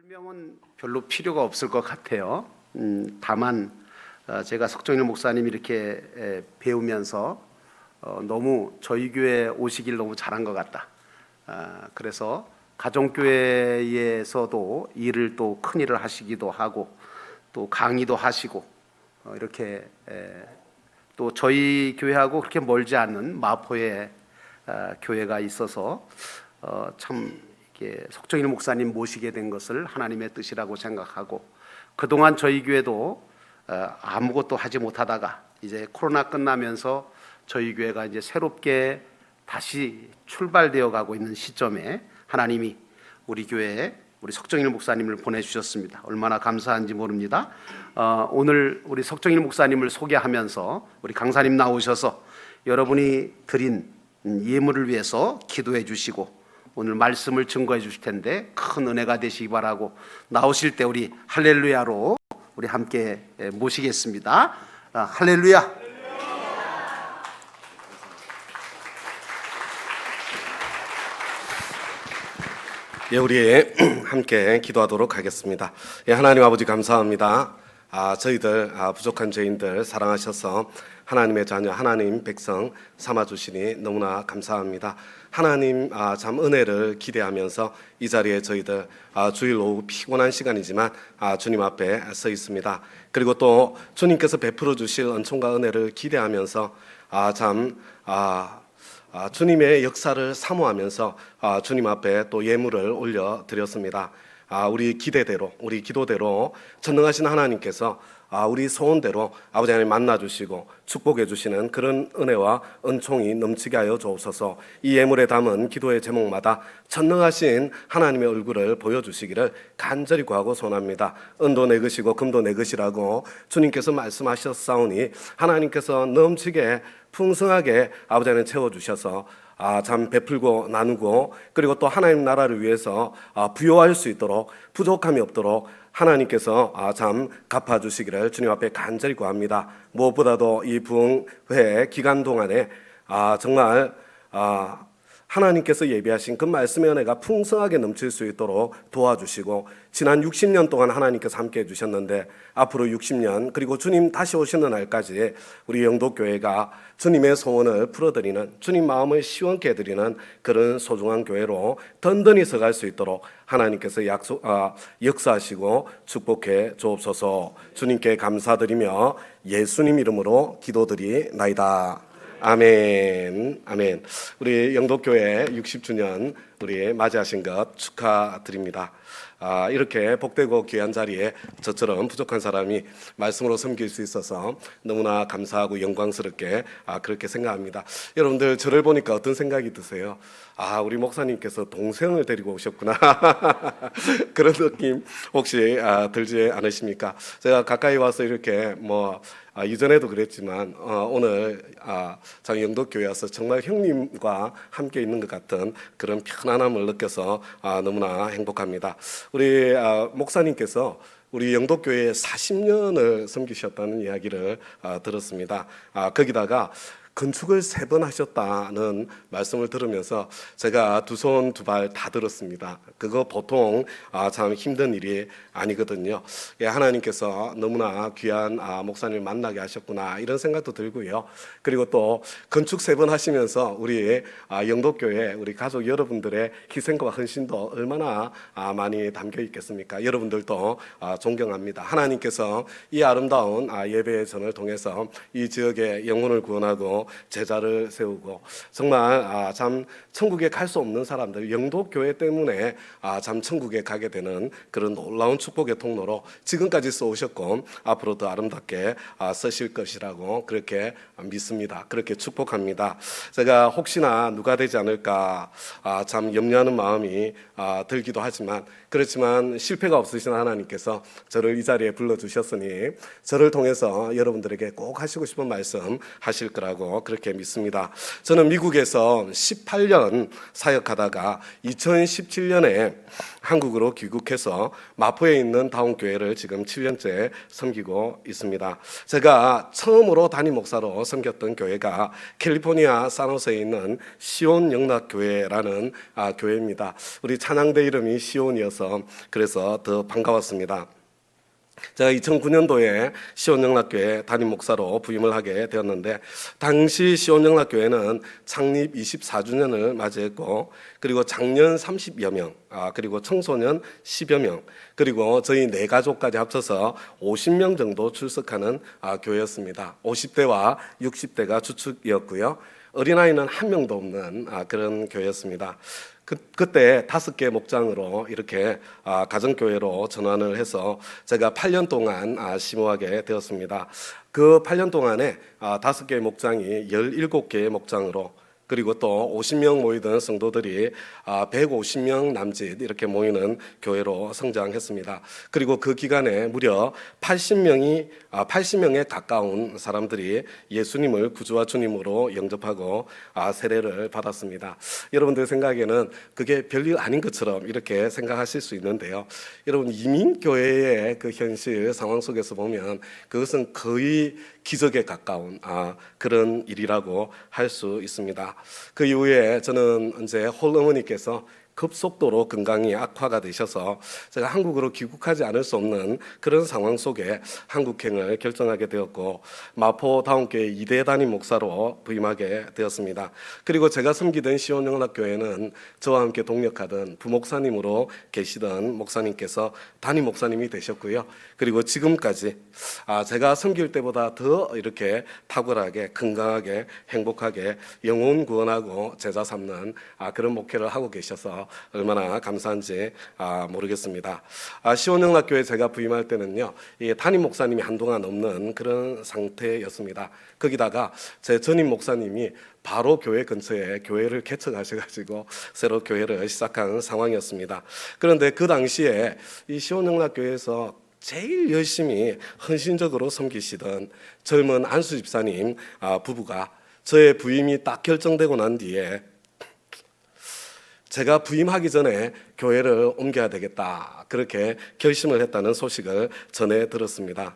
설명은 별로 필요가 없을 것 같아요. 다만 제가 석정일 목사님 이렇게 배우면서 너무 저희 교회 오시길 너무 잘한 것 같다. 그래서 가정교회에서도 일을 또 큰 일을 하시기도 하고 또 강의도 하시고 이렇게 또 저희 교회하고 그렇게 멀지 않는 마포에 교회가 있어서 참 이렇게 석정일 목사님 모시게 된 것을 하나님의 뜻이라고 생각하고, 그동안 저희 교회도 아무것도 하지 못하다가 이제 코로나 끝나면서 저희 교회가 이제 새롭게 다시 출발되어 가고 있는 시점에 하나님이 우리 교회에 우리 석정일 목사님을 보내주셨습니다. 얼마나 감사한지 모릅니다. 오늘 우리 석정일 목사님을 소개하면서 우리 강사님 나오셔서 여러분이 드린 예물을 위해서 기도해 주시고 오늘 말씀을 증거해 주실 텐데 큰 은혜가 되시기 바라고, 나오실 때 우리 할렐루야로 우리 함께 모시겠습니다. 할렐루야. 예, 우리 함께 기도하도록 하겠습니다. 예, 하나님 아버지 감사합니다. 저희들 부족한 죄인들 사랑하셔서 하나님의 자녀, 하나님 백성 삼아주시니 너무나 감사합니다. 하나님 참 은혜를 기대하면서 이 자리에 저희들 주일 오후 피곤한 시간이지만 주님 앞에 서 있습니다. 그리고 또 주님께서 베풀어 주실 은총과 은혜를 기대하면서 주님의 역사를 사모하면서 주님 앞에 또 예물을 올려드렸습니다. 우리 기대대로, 우리 기도대로 전능하신 하나님께서 우리 소원대로 아버지 하나님 만나주시고 축복해 주시는 그런 은혜와 은총이 넘치게 하여 주옵소서. 이 예물에 담은 기도의 제목마다 전능하신 하나님의 얼굴을 보여주시기를 간절히 구하고 소원합니다. 은도 내 것이고 금도 내 것이라고 주님께서 말씀하셨사오니 하나님께서 넘치게 풍성하게 아버지 하나님 채워주셔서 참 베풀고 나누고, 그리고 또 하나님 나라를 위해서 부요할 수 있도록, 부족함이 없도록 하나님께서 참 갚아주시기를 주님 앞에 간절히 구합니다. 무엇보다도 이 부흥회 기간 동안에 정말 하나님께서 예비하신 그 말씀의 은혜가 풍성하게 넘칠 수 있도록 도와주시고, 지난 60년 동안 하나님께서 함께 해주셨는데 앞으로 60년 그리고 주님 다시 오시는 날까지 우리 영도교회가 주님의 소원을 풀어드리는, 주님 마음을 시원케 해드리는 그런 소중한 교회로 든든히 서갈 수 있도록 하나님께서 역사하시고 축복해 주옵소서. 주님께 감사드리며 예수님 이름으로 기도드리나이다. 아멘, 아멘. 우리 영도교회 60주년 우리 맞이하신 것 축하드립니다. 이렇게 복되고 귀한 자리에 저처럼 부족한 사람이 말씀으로 섬길 수 있어서 너무나 감사하고 영광스럽게 그렇게 생각합니다. 여러분들 저를 보니까 어떤 생각이 드세요? 우리 목사님께서 동생을 데리고 오셨구나 그런 느낌 혹시 들지 않으십니까? 제가 가까이 와서 이렇게 이전에도 그랬지만 오늘 장 영도교회 와서 정말 형님과 함께 있는 것 같은 그런 편안함을 느껴서 너무나 행복합니다. 우리 목사님께서 우리 영도교회에 40년을 섬기셨다는 이야기를 들었습니다. 거기다가 건축을 3번 하셨다는 말씀을 들으면서 제가 두 손 두 발 다 들었습니다. 그거 보통 참 힘든 일이 아니거든요. 하나님께서 너무나 귀한 목사님을 만나게 하셨구나 이런 생각도 들고요. 그리고 또 건축 3번 하시면서 우리 영도교회 우리 가족 여러분들의 희생과 헌신도 얼마나 많이 담겨 있겠습니까? 여러분들도 존경합니다. 하나님께서 이 아름다운 예배의 전을 통해서 이 지역의 영혼을 구원하고 제자를 세우고 정말 참 천국에 갈 수 없는 사람들, 영도교회 때문에 참 천국에 가게 되는 그런 놀라운 축복의 통로로 지금까지 써오셨고 앞으로도 아름답게 쓰실 것이라고 그렇게 믿습니다. 그렇게 축복합니다. 제가 혹시나 누가 되지 않을까 참 염려하는 마음이 들기도 하지만, 그렇지만 실패가 없으신 하나님께서 저를 이 자리에 불러주셨으니 저를 통해서 여러분들에게 꼭 하시고 싶은 말씀 하실 거라고 것으로 그렇게 믿습니다. 저는 미국에서 18년 사역하다가 2017년에 한국으로 귀국해서 마포에 있는 다운교회를 지금 7년째 섬기고 있습니다. 제가 처음으로 담임 목사로 섬겼던 교회가 캘리포니아 산호세에 있는 시온 영락교회라는 교회입니다. 우리 찬양대 이름이 시온이어서 그래서 더 반가웠습니다. 제가 2009년도에 시온영락교회 담임 목사로 부임을 하게 되었는데, 당시 시온영락교회는 창립 24주년을 맞이했고, 그리고 장년 30여 명, 그리고 청소년 10여 명, 그리고 저희 네 가족까지 합쳐서 50명 정도 출석하는 교회였습니다. 50대와 60대가 주축이었고요. 어린아이는 한 명도 없는 그런 교회였습니다. 그때 5개 목장으로 이렇게 가정교회로 전환을 해서 제가 8년 동안 심호하게 되었습니다. 그 8년 동안에 5개 목장이 17개의 목장으로, 그리고 또 50명 모이던 성도들이 150명 남짓 이렇게 모이는 교회로 성장했습니다. 그리고 그 기간에 무려 80명에 가까운 사람들이 예수님을 구주와 주님으로 영접하고 세례를 받았습니다. 여러분들 생각에는 그게 별일 아닌 것처럼 이렇게 생각하실 수 있는데요. 여러분, 이민교회의 그 현실 상황 속에서 보면 그것은 거의 기적에 가까운 그런 일이라고 할 수 있습니다. 그 이후에 저는 이제 홀어머니께서 급속도로 건강이 악화가 되셔서 제가 한국으로 귀국하지 않을 수 없는 그런 상황 속에 한국행을 결정하게 되었고, 마포 다운교회 2대 담임 목사로 부임하게 되었습니다. 그리고 제가 섬기던 시온영락교회는 저와 함께 동역하던 부목사님으로 계시던 목사님께서 담임 목사님이 되셨고요. 그리고 지금까지 제가 섬길 때보다 더 이렇게 탁월하게 건강하게 행복하게 영혼 구원하고 제자 삼는 그런 목회를 하고 계셔서 얼마나 감사한지 모르겠습니다. 시온영락교회 제가 부임할 때는요, 이 담임 목사님이 한동안 없는 그런 상태였습니다. 거기다가 제 전임 목사님이 바로 교회 근처에 교회를 개척하셔가지고 새로 교회를 시작한 상황이었습니다. 그런데 그 당시에 이 시온영락교회에서 제일 열심히 헌신적으로 섬기시던 젊은 안수 집사님 부부가 저의 부임이 딱 결정되고 난 뒤에 제가 부임하기 전에 교회를 옮겨야 되겠다, 그렇게 결심을 했다는 소식을 전해 들었습니다.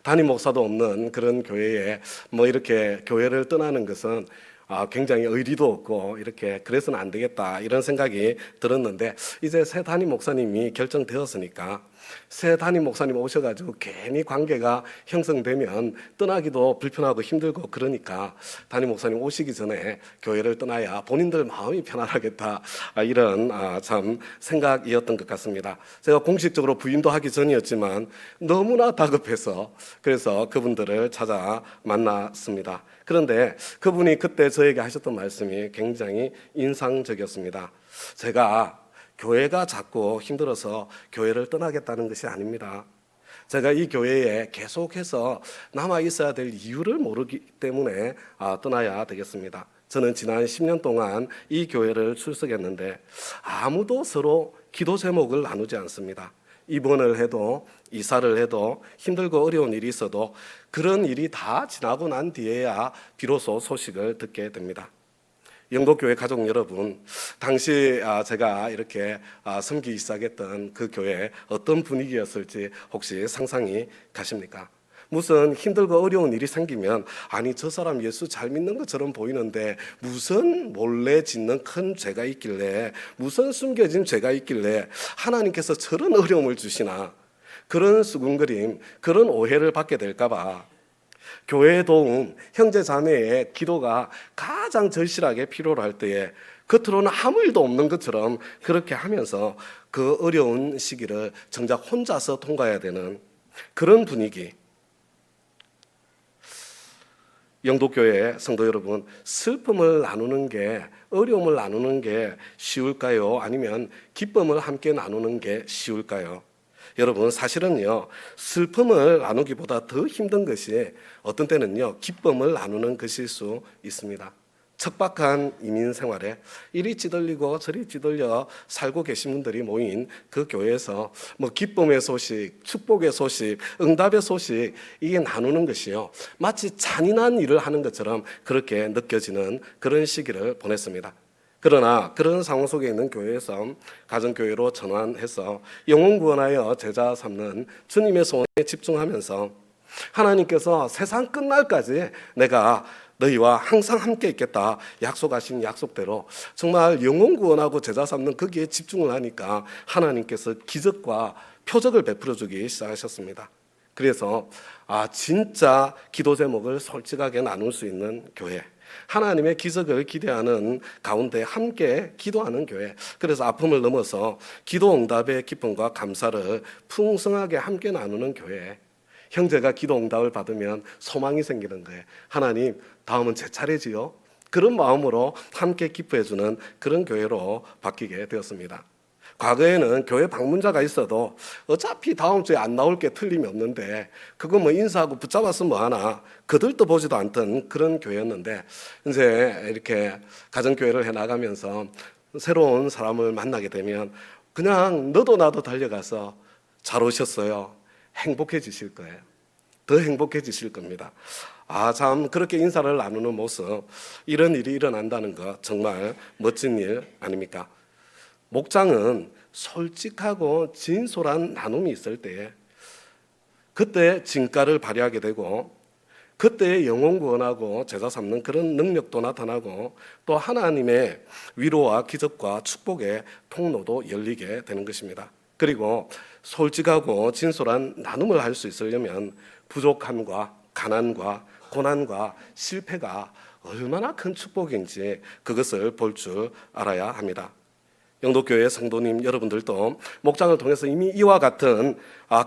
담임 목사도 없는 그런 교회에 이렇게 교회를 떠나는 것은 굉장히 의리도 없고 이렇게 그래서는 안 되겠다, 이런 생각이 들었는데, 이제 새 담임 목사님이 결정되었으니까 새 담임 목사님 오셔가지고 괜히 관계가 형성되면 떠나기도 불편하고 힘들고, 그러니까 담임 목사님 오시기 전에 교회를 떠나야 본인들 마음이 편안하겠다, 이런 참 생각이었던 것 같습니다. 제가 공식적으로 부임도 하기 전이었지만 너무나 다급해서 그래서 그분들을 찾아 만났습니다. 그런데 그분이 그때 저에게 하셨던 말씀이 굉장히 인상적이었습니다. 제가 교회가 자꾸 힘들어서 교회를 떠나겠다는 것이 아닙니다. 제가 이 교회에 계속해서 남아 있어야 될 이유를 모르기 때문에 떠나야 되겠습니다. 저는 지난 10년 동안 이 교회를 출석했는데 아무도 서로 기도 제목을 나누지 않습니다. 입원을 해도 이사를 해도 힘들고 어려운 일이 있어도 그런 일이 다 지나고 난 뒤에야 비로소 소식을 듣게 됩니다. 영도교회 가족 여러분, 당시 제가 이렇게 섬기기 시작했던 그 교회 어떤 분위기였을지 혹시 상상이 가십니까? 무슨 힘들고 어려운 일이 생기면 아니 저 사람 예수 잘 믿는 것처럼 보이는데 무슨 몰래 짓는 큰 죄가 있길래, 무슨 숨겨진 죄가 있길래 하나님께서 저런 어려움을 주시나, 그런 수군거림, 그런 오해를 받게 될까 봐 교회 도움, 형제 자매의 기도가 가장 절실하게 필요로 할 때에 겉으로는 아무 일도 없는 것처럼 그렇게 하면서 그 어려운 시기를 정작 혼자서 통과해야 되는 그런 분위기. 영도교회 성도 여러분, 슬픔을 나누는 게, 어려움을 나누는 게 쉬울까요? 아니면 기쁨을 함께 나누는 게 쉬울까요? 여러분, 사실은요, 슬픔을 나누기보다 더 힘든 것이 어떤 때는요, 기쁨을 나누는 것일 수 있습니다. 척박한 이민 생활에 이리 찌들리고 저리 찌들려 살고 계신 분들이 모인 그 교회에서 뭐 기쁨의 소식, 축복의 소식, 응답의 소식 이게 나누는 것이요 마치 잔인한 일을 하는 것처럼 그렇게 느껴지는 그런 시기를 보냈습니다. 그러나 그런 상황 속에 있는 교회에서 가정교회로 전환해서 영혼 구원하여 제자 삼는 주님의 소원에 집중하면서 하나님께서 세상 끝날까지 내가 너희와 항상 함께 있겠다 약속하신 약속대로 정말 영혼 구원하고 제자 삼는 거기에 집중을 하니까 하나님께서 기적과 표적을 베풀어 주기 시작하셨습니다. 그래서 진짜 기도 제목을 솔직하게 나눌 수 있는 교회, 하나님의 기적을 기대하는 가운데 함께 기도하는 교회, 그래서 아픔을 넘어서 기도 응답의 기쁨과 감사를 풍성하게 함께 나누는 교회, 형제가 기도 응답을 받으면 소망이 생기는 거예요. 하나님, 다음은 제 차례지요. 그런 마음으로 함께 기뻐해주는 그런 교회로 바뀌게 되었습니다. 과거에는 교회 방문자가 있어도 어차피 다음 주에 안 나올 게 틀림이 없는데 그거 뭐 인사하고 붙잡았으면 뭐하나 거들떠 보지도 않던 그런 교회였는데 이제 이렇게 가정교회를 해나가면서 새로운 사람을 만나게 되면 그냥 너도 나도 달려가서 잘 오셨어요. 행복해지실 거예요. 더 행복해지실 겁니다. 참 그렇게 인사를 나누는 모습, 이런 일이 일어난다는 것 정말 멋진 일 아닙니까? 목장은 솔직하고 진솔한 나눔이 있을 때에 그때 진가를 발휘하게 되고 그때 영혼 구원하고 제자 삼는 그런 능력도 나타나고 또 하나님의 위로와 기적과 축복의 통로도 열리게 되는 것입니다. 그리고 솔직하고 진솔한 나눔을 할 수 있으려면 부족함과 가난과 고난과 실패가 얼마나 큰 축복인지 그것을 볼 줄 알아야 합니다. 영도교회 성도님 여러분들도 목장을 통해서 이미 이와 같은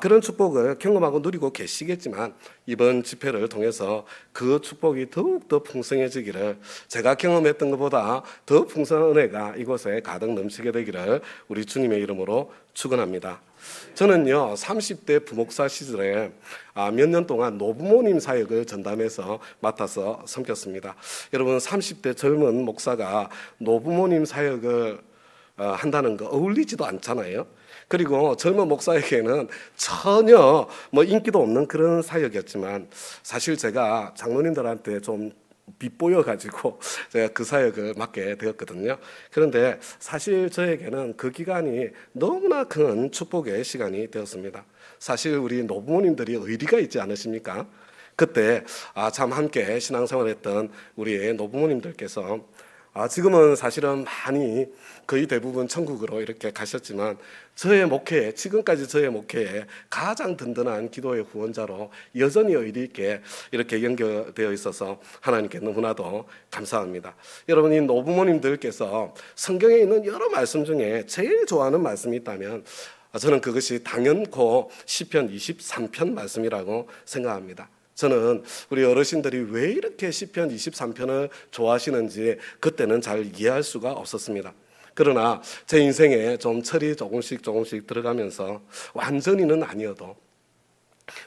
그런 축복을 경험하고 누리고 계시겠지만 이번 집회를 통해서 그 축복이 더욱더 풍성해지기를, 제가 경험했던 것보다 더 풍성한 은혜가 이곳에 가득 넘치게 되기를 우리 주님의 이름으로 축원합니다. 저는요 30대 부목사 시절에 몇 년 동안 노부모님 사역을 전담해서 맡아서 섬겼습니다. 여러분 30대 젊은 목사가 노부모님 사역을 한다는 거 어울리지도 않잖아요. 그리고 젊은 목사에게는 전혀 뭐 인기도 없는 그런 사역이었지만 사실 제가 장로님들한테 좀 빗보여 가지고 제가 그 사역을 맡게 되었거든요. 그런데 사실 저에게는 그 기간이 너무나 큰 축복의 시간이 되었습니다. 사실 우리 노부모님들이 의리가 있지 않으십니까? 그때 참 함께 신앙생활했던 우리 노부모님들께서 지금은 사실은 많이 거의 대부분 천국으로 이렇게 가셨지만 저의 목회에, 지금까지 저의 목회에 가장 든든한 기도의 후원자로 여전히 의리 있게 이렇게 연결되어 있어서 하나님께 너무나도 감사합니다. 여러분, 이 노부모님들께서 성경에 있는 여러 말씀 중에 제일 좋아하는 말씀이 있다면 저는 그것이 당연코 시편 23편 말씀이라고 생각합니다. 저는 우리 어르신들이 왜 이렇게 시편 23편을 좋아하시는지 그때는 잘 이해할 수가 없었습니다. 그러나 제 인생에 좀 철이 조금씩 들어가면서 완전히는 아니어도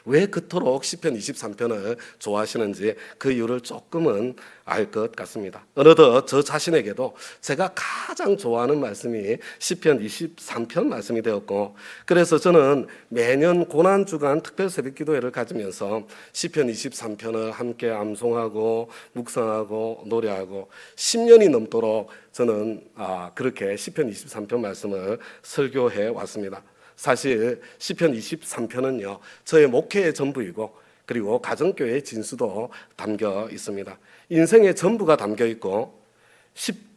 왜 그토록 시편 23편을 좋아하시는지 그 이유를 조금은 알 것 같습니다. 어느덧 저 자신에게도 제가 가장 좋아하는 말씀이 시편 23편 말씀이 되었고, 그래서 저는 매년 고난주간 특별 새벽기도회를 가지면서 시편 23편을 함께 암송하고 묵상하고 노래하고 10년이 넘도록 저는 그렇게 시편 23편 말씀을 설교해 왔습니다. 사실 시편 23편은요 저의 목회의 전부이고 그리고 가정교회의 진수도 담겨 있습니다. 인생의 전부가 담겨 있고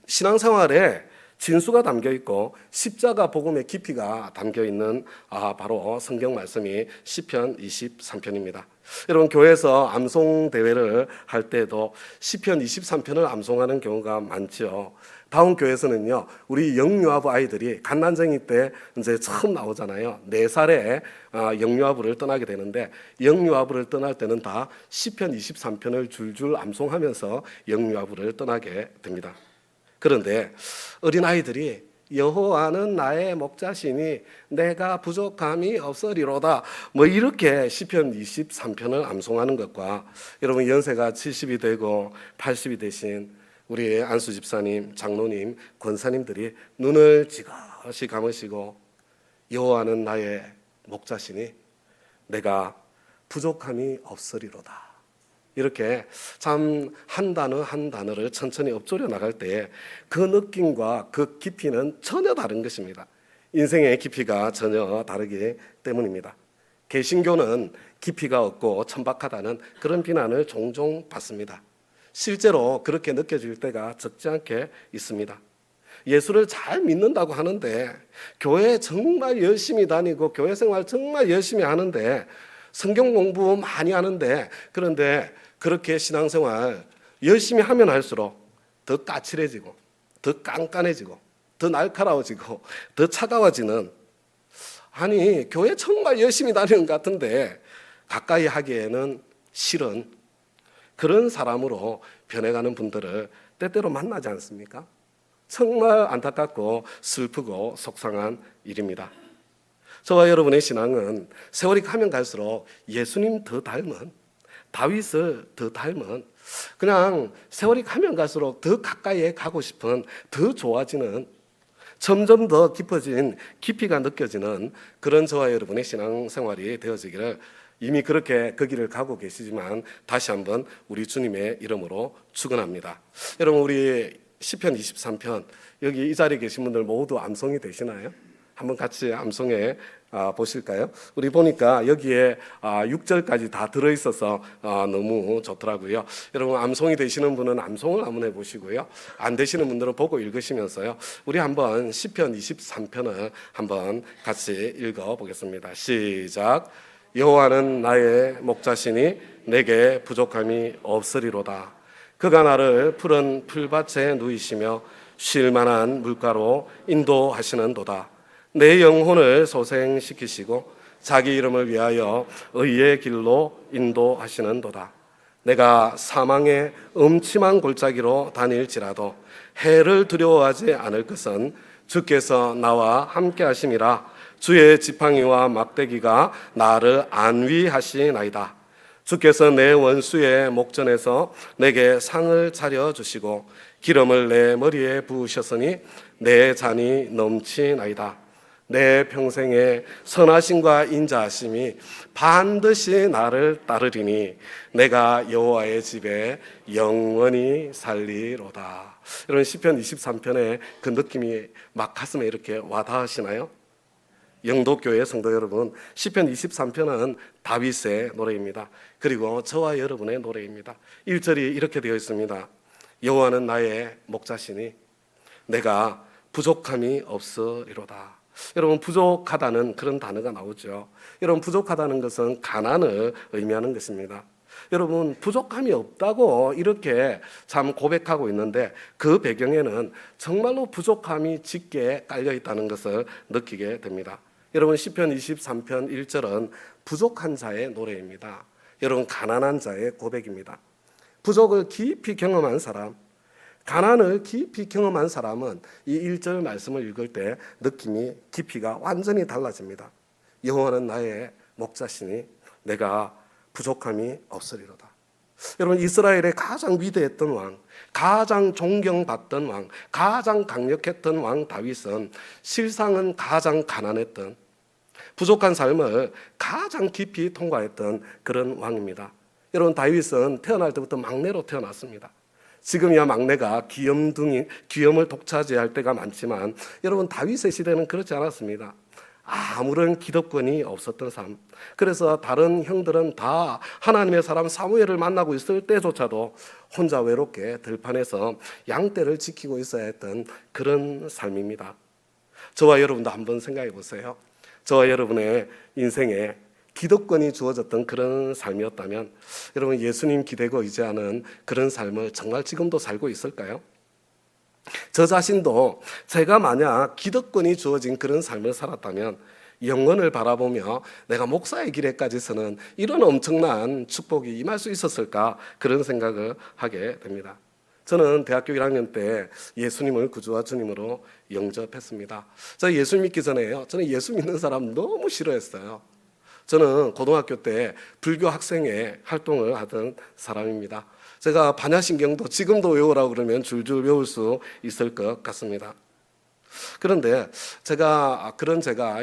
신앙생활에 진수가 담겨 있고 십자가 복음의 깊이가 담겨 있는 바로 성경 말씀이 시편 23편입니다. 여러분, 교회에서 암송 대회를 할 때도 시편 23편을 암송하는 경우가 많죠. 다운 교회에서는요, 우리 영유아부 아이들이 갓난쟁이 때 이제 처음 나오잖아요. 4살에 영유아부를 떠나게 되는데 영유아부를 떠날 때는 다 시편 23편을 줄줄 암송하면서 영유아부를 떠나게 됩니다. 그런데 어린 아이들이 여호와는 나의 목자시니 내가 부족함이 없으리로다 뭐 이렇게 시편 23편을 암송하는 것과 여러분 연세가 70이 되고 80이 되신 우리 안수 집사님, 장로님, 권사님들이 눈을 지그시 감으시고 여호와는 나의 목자시니 내가 부족함이 없으리로다. 이렇게 참 한 단어 한 단어를 천천히 읊조려 나갈 때 그 느낌과 그 깊이는 전혀 다른 것입니다. 인생의 깊이가 전혀 다르기 때문입니다. 개신교는 깊이가 없고 천박하다는 그런 비난을 종종 받습니다. 실제로 그렇게 느껴질 때가 적지 않게 있습니다. 예수를 잘 믿는다고 하는데 교회 정말 열심히 다니고 교회 생활 정말 열심히 하는데 성경 공부 많이 하는데 그런데 그렇게 신앙생활 열심히 하면 할수록 더 까칠해지고 더 깐깐해지고 더 날카로워지고 더 차가워지는 아니 교회 정말 열심히 다니는 것 같은데 가까이 하기에는 싫은 그런 사람으로 변해가는 분들을 때때로 만나지 않습니까? 정말 안타깝고 슬프고 속상한 일입니다. 저와 여러분의 신앙은 세월이 가면 갈수록 예수님 더 닮은 다윗을 더 닮은 그냥 세월이 가면 갈수록 더 가까이에 가고 싶은 더 좋아지는 점점 더 깊어진 깊이가 느껴지는 그런 저와 여러분의 신앙생활이 되어지기를 이미 그렇게 그 길을 가고 계시지만 다시 한번 우리 주님의 이름으로 축원합니다. 여러분 우리 시편 23편 여기 이 자리에 계신 분들 모두 암송이 되시나요? 한번 같이 암송해 보실까요? 우리 보니까 여기에 6절까지 다 들어있어서 너무 좋더라고요. 여러분 암송이 되시는 분은 암송을 한번 해보시고요. 안 되시는 분들은 보고 읽으시면서요. 우리 한번 시편 23편을 한번 같이 읽어보겠습니다. 시작. 여호와는 나의 목자시니 내게 부족함이 없으리로다. 그가 나를 푸른 풀밭에 누이시며 쉴 만한 물가로 인도하시는도다. 내 영혼을 소생시키시고 자기 이름을 위하여 의의 길로 인도하시는도다. 내가 사망의 음침한 골짜기로 다닐지라도 해를 두려워하지 않을 것은 주께서 나와 함께 하심이라. 주의 지팡이와 막대기가 나를 안위하시나이다. 주께서 내 원수의 목전에서 내게 상을 차려주시고 기름을 내 머리에 부으셨으니 내 잔이 넘치나이다. 내 평생의 선하심과 인자하심이 반드시 나를 따르리니 내가 여호와의 집에 영원히 살리로다. 이런 시편 23편의 그 느낌이 막 가슴에 이렇게 와닿으시나요? 영도교회 성도 여러분, 시편 23편은 다윗의 노래입니다. 그리고 저와 여러분의 노래입니다. 1절이 이렇게 되어 있습니다. 여호와는 나의 목자시니 내가 부족함이 없으리로다. 여러분 부족하다는 그런 단어가 나오죠. 여러분 부족하다는 것은 가난을 의미하는 것입니다. 여러분 부족함이 없다고 이렇게 참 고백하고 있는데 그 배경에는 정말로 부족함이 짙게 깔려 있다는 것을 느끼게 됩니다. 여러분 시편 23편 1절은 부족한 자의 노래입니다. 여러분 가난한 자의 고백입니다. 부족을 깊이 경험한 사람, 가난을 깊이 경험한 사람은 이 1절 말씀을 읽을 때 느낌이 깊이가 완전히 달라집니다. 여호와는 나의 목자시니 내가 부족함이 없으리로다. 여러분 이스라엘의 가장 위대했던 왕, 가장 존경받던 왕, 가장 강력했던 왕 다윗은 실상은 가장 가난했던 부족한 삶을 가장 깊이 통과했던 그런 왕입니다. 여러분 다윗은 태어날 때부터 막내로 태어났습니다. 지금이야 막내가 귀염을 독차지할 때가 많지만 여러분 다윗의 시대는 그렇지 않았습니다. 아무런 기득권이 없었던 삶. 그래서 다른 형들은 다 하나님의 사람 사무엘을 만나고 있을 때조차도 혼자 외롭게 들판에서 양떼를 지키고 있어야 했던 그런 삶입니다. 저와 여러분도 한번 생각해 보세요. 저와 여러분의 인생에 기득권이 주어졌던 그런 삶이었다면 여러분 예수님 기대고 의지하는 그런 삶을 정말 지금도 살고 있을까요? 저 자신도 제가 만약 기득권이 주어진 그런 삶을 살았다면 영원을 바라보며 내가 목사의 길에까지서는 이런 엄청난 축복이 임할 수 있었을까 그런 생각을 하게 됩니다. 저는 대학교 1학년 때 예수님을 구주와 주님으로 영접했습니다. 저 예수 믿기 전에요. 저는 예수 믿는 사람 너무 싫어했어요. 저는 고등학교 때 불교 학생회 활동을 하던 사람입니다. 제가 반야신경도 지금도 외우라고 그러면 줄줄 외울 수 있을 것 같습니다. 그런데 제가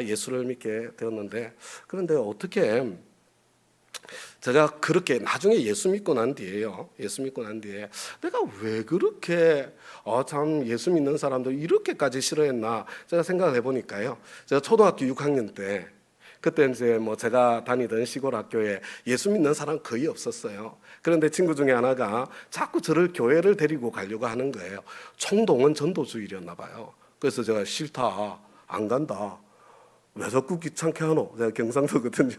예수를 믿게 되었는데, 그런데 어떻게 제가 그렇게 나중에 예수 믿고 난 뒤에 내가 왜 그렇게 참 예수 믿는 사람들 이렇게까지 싫어했나 제가 생각을 해보니까요. 제가 초등학교 6학년 때 그때 이제 뭐 제가 다니던 시골 학교에 예수 믿는 사람 거의 없었어요. 그런데 친구 중에 하나가 자꾸 저를 교회를 데리고 가려고 하는 거예요. 총동원 전도주의였나 봐요. 그래서 제가 싫다, 안 간다. 왜 자꾸 귀찮게 하노? 제가 경상도거든요.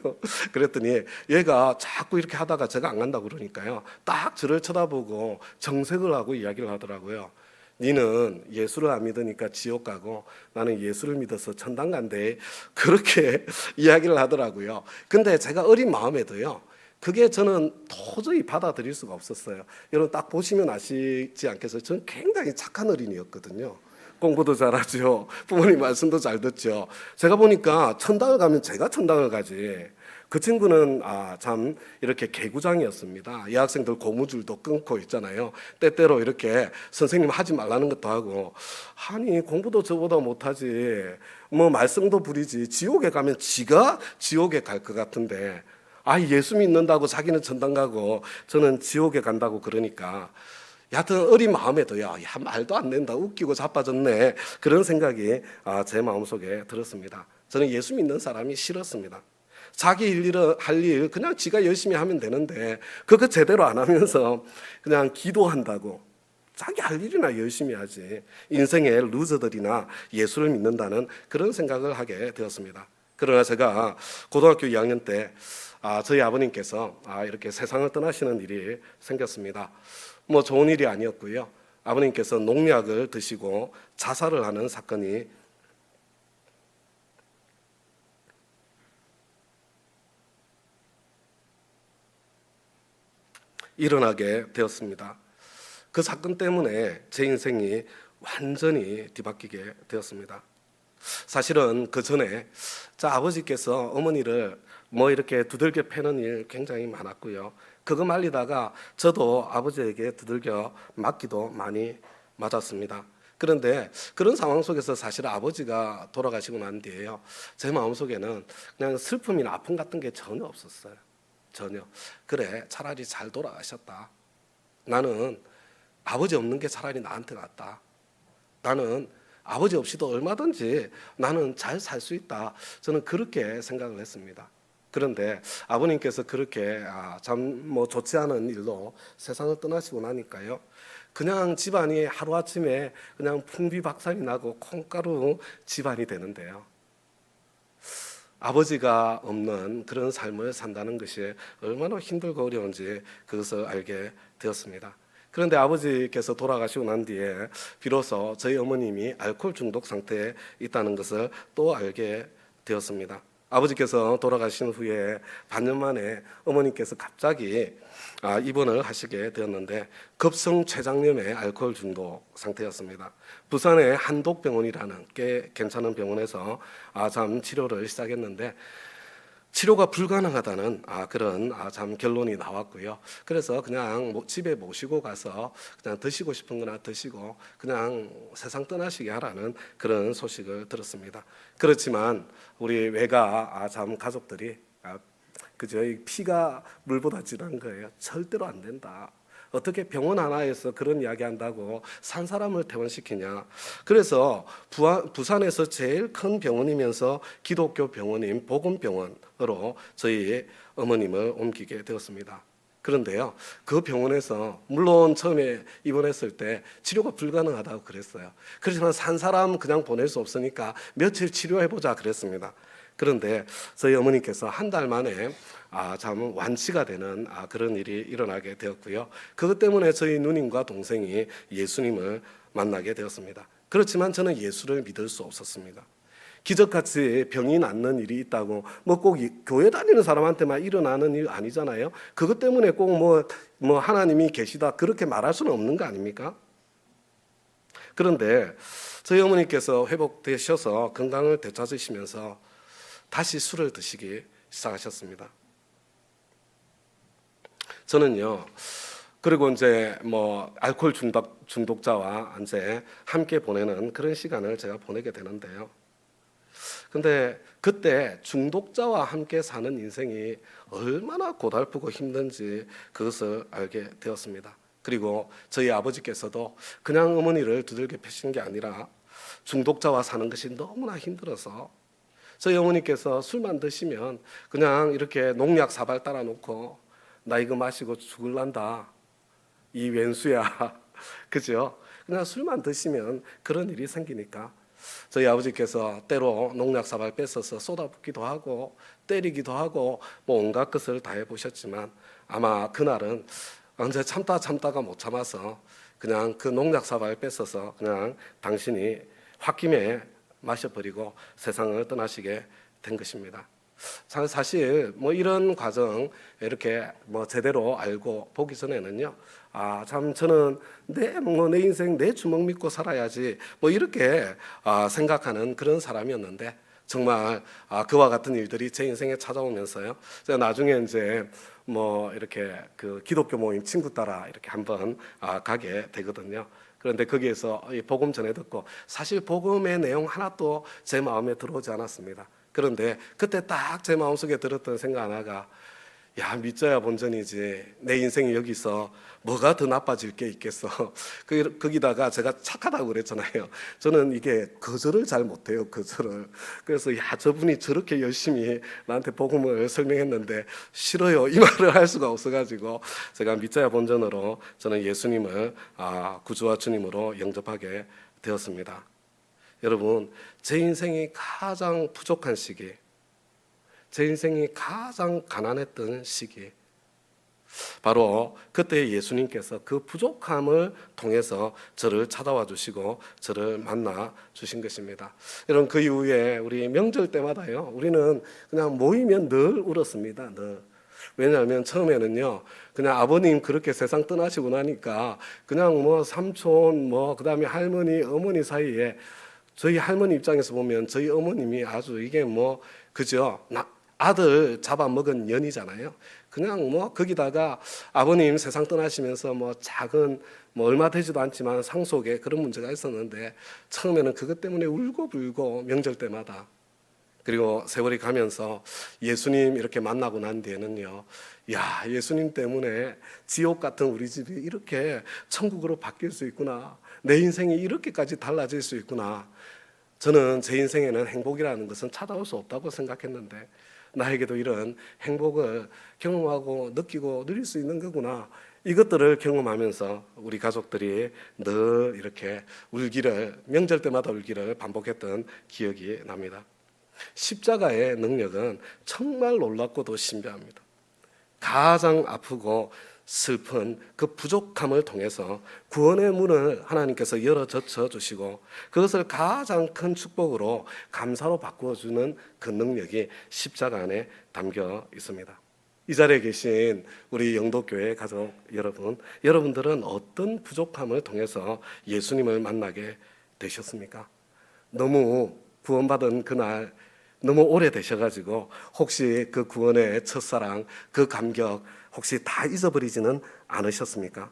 그랬더니 얘가 자꾸 이렇게 하다가 제가 안 간다고 그러니까요. 딱 저를 쳐다보고 정색을 하고 이야기를 하더라고요. 니는 예수를 안 믿으니까 지옥 가고 나는 예수를 믿어서 천당 간대. 그렇게 이야기를 하더라고요. 근데 제가 어린 마음에도요. 그게 저는 도저히 받아들일 수가 없었어요. 여러분 딱 보시면 아시지 않겠어요? 저는 굉장히 착한 어린이였거든요. 공부도 잘하죠. 부모님 말씀도 잘 듣죠. 제가 보니까 천당을 가면 제가 천당을 가지. 그 친구는 참 이렇게 개구장이었습니다. 여학생들 고무줄도 끊고 있잖아요. 때때로 이렇게 선생님 하지 말라는 것도 하고, 아니 공부도 저보다 못하지. 뭐 말썽도 부리지. 지옥에 가면 지가 지옥에 갈 것 같은데, 예수 믿는다고 자기는 천당 가고 저는 지옥에 간다고 그러니까. 여하튼 어린 마음에도요, 말도 안 된다, 웃기고 자빠졌네, 그런 생각이 제 마음속에 들었습니다. 저는 예수 믿는 사람이 싫었습니다. 자기 할 일 그냥 지가 열심히 하면 되는데 그거 제대로 안 하면서 그냥 기도한다고, 자기 할 일이나 열심히 하지, 인생의 루저들이나 예수를 믿는다는 그런 생각을 하게 되었습니다. 그러나 제가 고등학교 2학년 때 저희 아버님께서 이렇게 세상을 떠나시는 일이 생겼습니다. 뭐 좋은 일이 아니었고요. 아버님께서 농약을 드시고 자살을 하는 사건이 일어나게 되었습니다. 그 사건 때문에 제 인생이 완전히 뒤바뀌게 되었습니다. 사실은 그 전에 아버지께서 어머니를 뭐 이렇게 두들겨 패는 일 굉장히 많았고요. 그거 말리다가 저도 아버지에게 두들겨 맞기도 많이 맞았습니다. 그런데 그런 상황 속에서 사실 아버지가 돌아가시고 난 뒤에요, 제 마음속에는 그냥 슬픔이나 아픔 같은 게 전혀 없었어요. 전혀. 그래, 차라리 잘 돌아가셨다. 나는 아버지 없는 게 차라리 나한테 낫다. 나는 아버지 없이도 얼마든지 나는 잘 살 수 있다. 저는 그렇게 생각을 했습니다. 그런데 아버님께서 그렇게 참 뭐 좋지 않은 일로 세상을 떠나시고 나니까요, 그냥 집안이 하루아침에 그냥 풍비박산이 나고 콩가루 집안이 되는데요, 아버지가 없는 그런 삶을 산다는 것이 얼마나 힘들고 어려운지 그것을 알게 되었습니다. 그런데 아버지께서 돌아가시고 난 뒤에 비로소 저희 어머님이 알코올 중독 상태에 있다는 것을 또 알게 되었습니다. 아버지께서 돌아가신 후에 반년 만에 어머니께서 갑자기 입원을 하시게 되었는데 급성 췌장염의 알코올 중독 상태였습니다. 부산의 한독병원이라는 꽤 괜찮은 병원에서 참 치료를 시작했는데 치료가 불가능하다는 그런 참 결론이 나왔고요. 그래서 그냥 집에 모시고 가서 그냥 드시고 싶은 거나 드시고 그냥 세상 떠나시게 하라는 그런 소식을 들었습니다. 그렇지만 우리 외가 참 가족들이 그저 피가 물보다 진한 거예요. 절대로 안 된다. 어떻게 병원 하나에서 그런 이야기한다고 산 사람을 퇴원시키냐. 그래서 부산에서 제일 큰 병원이면서 기독교 병원인 복음병원으로 저희 어머님을 옮기게 되었습니다. 그런데요, 그 병원에서 물론 처음에 입원했을 때 치료가 불가능하다고 그랬어요. 그렇지만 산 사람 그냥 보낼 수 없으니까 며칠 치료해보자 그랬습니다. 그런데 저희 어머니께서 한 달 만에 참 완치가 되는 그런 일이 일어나게 되었고요. 그것 때문에 저희 누님과 동생이 예수님을 만나게 되었습니다. 그렇지만 저는 예수를 믿을 수 없었습니다. 기적같이 병이 낫는 일이 있다고 뭐 꼭 교회 다니는 사람한테만 일어나는 일 아니잖아요. 그것 때문에 꼭 뭐 하나님이 계시다 그렇게 말할 수는 없는 거 아닙니까? 그런데 저희 어머니께서 회복되셔서 건강을 되찾으시면서 다시 술을 드시기 시작하셨습니다. 저는요, 그리고 이제 뭐 알코올 중독자와 이제 함께 보내는 그런 시간을 제가 보내게 되는데요. 근데 그때 중독자와 함께 사는 인생이 얼마나 고달프고 힘든지 그것을 알게 되었습니다. 그리고 저희 아버지께서도 그냥 어머니를 두들겨 패신 게 아니라 중독자와 사는 것이 너무나 힘들어서 저희 어머니께서 술만 드시면 그냥 이렇게 농약 사발 따라 놓고 나 이거 마시고 죽을란다. 이 왼수야. 그죠? 그냥 술만 드시면 그런 일이 생기니까 저희 아버지께서 때로 농약 사발 뺏어서 쏟아붓기도 하고 때리기도 하고 뭐 온갖 것을 다 해보셨지만 아마 그날은 언제 참다가 못 참아서 그냥 그 농약 사발 뺏어서 그냥 당신이 홧김에 마셔버리고 세상을 떠나시게 된 것입니다. 사실 뭐 이런 과정 이렇게 뭐 제대로 알고 보기 전에는요, 참 저는 내 인생 내 주먹 믿고 살아야지 뭐 이렇게 생각하는 그런 사람이었는데 정말 그와 같은 일들이 제 인생에 찾아오면서요, 제가 나중에 이제 뭐 이렇게 그 기독교 모임 친구 따라 이렇게 한번 가게 되거든요. 그런데 거기에서 복음 전해 듣고 사실 복음의 내용 하나도 제 마음에 들어오지 않았습니다. 그런데 그때 딱 제 마음속에 들었던 생각 하나가, 야, 믿자야 본전이지 내 인생이 여기서 뭐가 더 나빠질 게 있겠어. 거기다가 제가 착하다고 그랬잖아요. 저는 이게 거절을 잘 못해요, 거절을. 그래서 야, 저분이 저렇게 열심히 나한테 복음을 설명했는데 싫어요, 이 말을 할 수가 없어가지고 제가 믿자야 본전으로 저는 예수님을 구주와 주님으로 영접하게 되었습니다. 여러분, 제 인생이 가장 부족한 시기, 제 인생이 가장 가난했던 시기, 바로 그때 예수님께서 그 부족함을 통해서 저를 찾아와 주시고 저를 만나 주신 것입니다. 여러분, 그 이후에 우리 명절 때마다요, 우리는 그냥 모이면 늘 울었습니다. 늘. 왜냐하면 처음에는요, 그냥 아버님 그렇게 세상 떠나시고 나니까 그냥 뭐 삼촌 뭐 그다음에 할머니 어머니 사이에, 저희 할머니 입장에서 보면 저희 어머님이 아주 이게 뭐 그죠, 아들 잡아먹은 년이잖아요. 그냥 뭐 거기다가 아버님 세상 떠나시면서 뭐 작은 뭐 얼마 되지도 않지만 상속에 그런 문제가 있었는데 처음에는 그것 때문에 울고불고 명절 때마다. 그리고 세월이 가면서 예수님 이렇게 만나고 난 뒤에는요, 야, 예수님 때문에 지옥 같은 우리 집이 이렇게 천국으로 바뀔 수 있구나, 내 인생이 이렇게까지 달라질 수 있구나. 저는 제 인생에는 행복이라는 것은 찾아올 수 없다고 생각했는데 나에게도 이런 행복을 경험하고 느끼고 누릴 수 있는 거구나. 이것들을 경험하면서 우리 가족들이 늘 이렇게 울기를, 명절 때마다 울기를 반복했던 기억이 납니다. 십자가의 능력은 정말 놀랍고도 신비합니다. 가장 아프고 슬픈 그 부족함을 통해서 구원의 문을 하나님께서 열어 젖혀 주시고 그것을 가장 큰 축복으로 감사로 바꾸어주는 그 능력이 십자가 안에 담겨 있습니다. 이 자리에 계신 우리 영도교회 가족 여러분, 여러분들은 어떤 부족함을 통해서 예수님을 만나게 되셨습니까? 너무 구원받은 그날 너무 오래되셔가지고 혹시 그 구원의 첫사랑, 그 감격 혹시 다 잊어버리지는 않으셨습니까?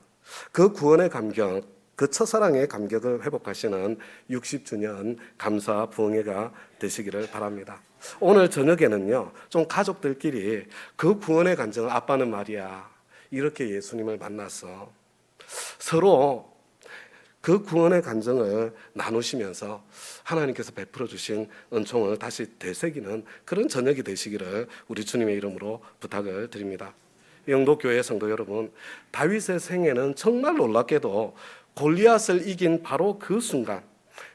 그 구원의 감격, 그 첫사랑의 감격을 회복하시는 60주년 감사 부흥회가 되시기를 바랍니다. 오늘 저녁에는요, 좀 가족들끼리 그 구원의 감정, 아빠는 말이야 이렇게 예수님을 만나서 서로 그 구원의 감정을 나누시면서 하나님께서 베풀어 주신 은총을 다시 되새기는 그런 저녁이 되시기를 우리 주님의 이름으로 부탁을 드립니다. 영도교회 성도 여러분, 다윗의 생애는 정말 놀랍게도 골리앗을 이긴 바로 그 순간,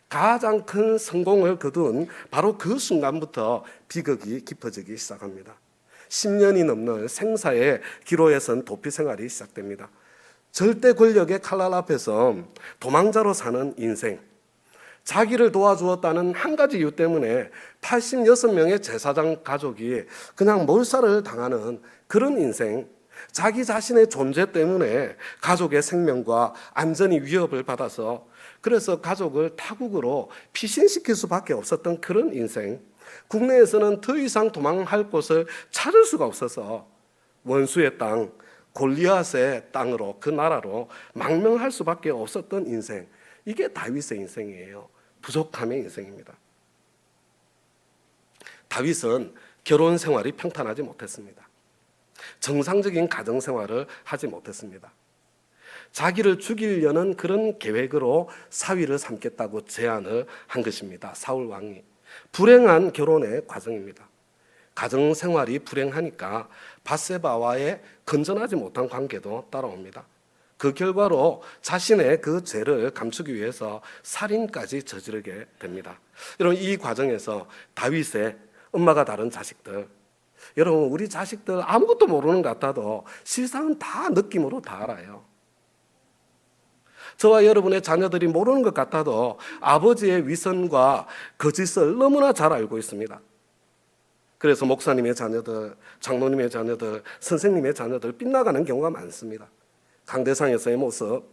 가장 큰 성공을 거둔 바로 그 순간부터 비극이 깊어지기 시작합니다. 10년이 넘는 생사의 기로에 선 도피 생활이 시작됩니다. 절대 권력의 칼날 앞에서 도망자로 사는 인생, 자기를 도와주었다는 한 가지 이유 때문에 86명의 제사장 가족이 그냥 몰살을 당하는 그런 인생, 자기 자신의 존재 때문에 가족의 생명과 안전이 위협을 받아서 그래서 가족을 타국으로 피신시킬 수밖에 없었던 그런 인생, 국내에서는 더 이상 도망할 곳을 찾을 수가 없어서 원수의 땅, 골리앗의 땅으로 그 나라로 망명할 수밖에 없었던 인생. 이게 다윗의 인생이에요. 부족함의 인생입니다. 다윗은 결혼 생활이 평탄하지 못했습니다. 정상적인 가정 생활을 하지 못했습니다. 자기를 죽이려는 그런 계획으로 사위를 삼겠다고 제안을 한 것입니다. 사울 왕이. 불행한 결혼의 과정입니다. 가정 생활이 불행하니까 밧세바와의 건전하지 못한 관계도 따라옵니다. 그 결과로 자신의 그 죄를 감추기 위해서 살인까지 저지르게 됩니다. 여러분, 이 과정에서 다윗의 엄마가 다른 자식들, 여러분, 우리 자식들 아무것도 모르는 것 같아도 실상은 다 느낌으로 다 알아요. 저와 여러분의 자녀들이 모르는 것 같아도 아버지의 위선과 거짓을 너무나 잘 알고 있습니다. 그래서 목사님의 자녀들, 장로님의 자녀들, 선생님의 자녀들 빗나가는 경우가 많습니다. 강대상에서의 모습,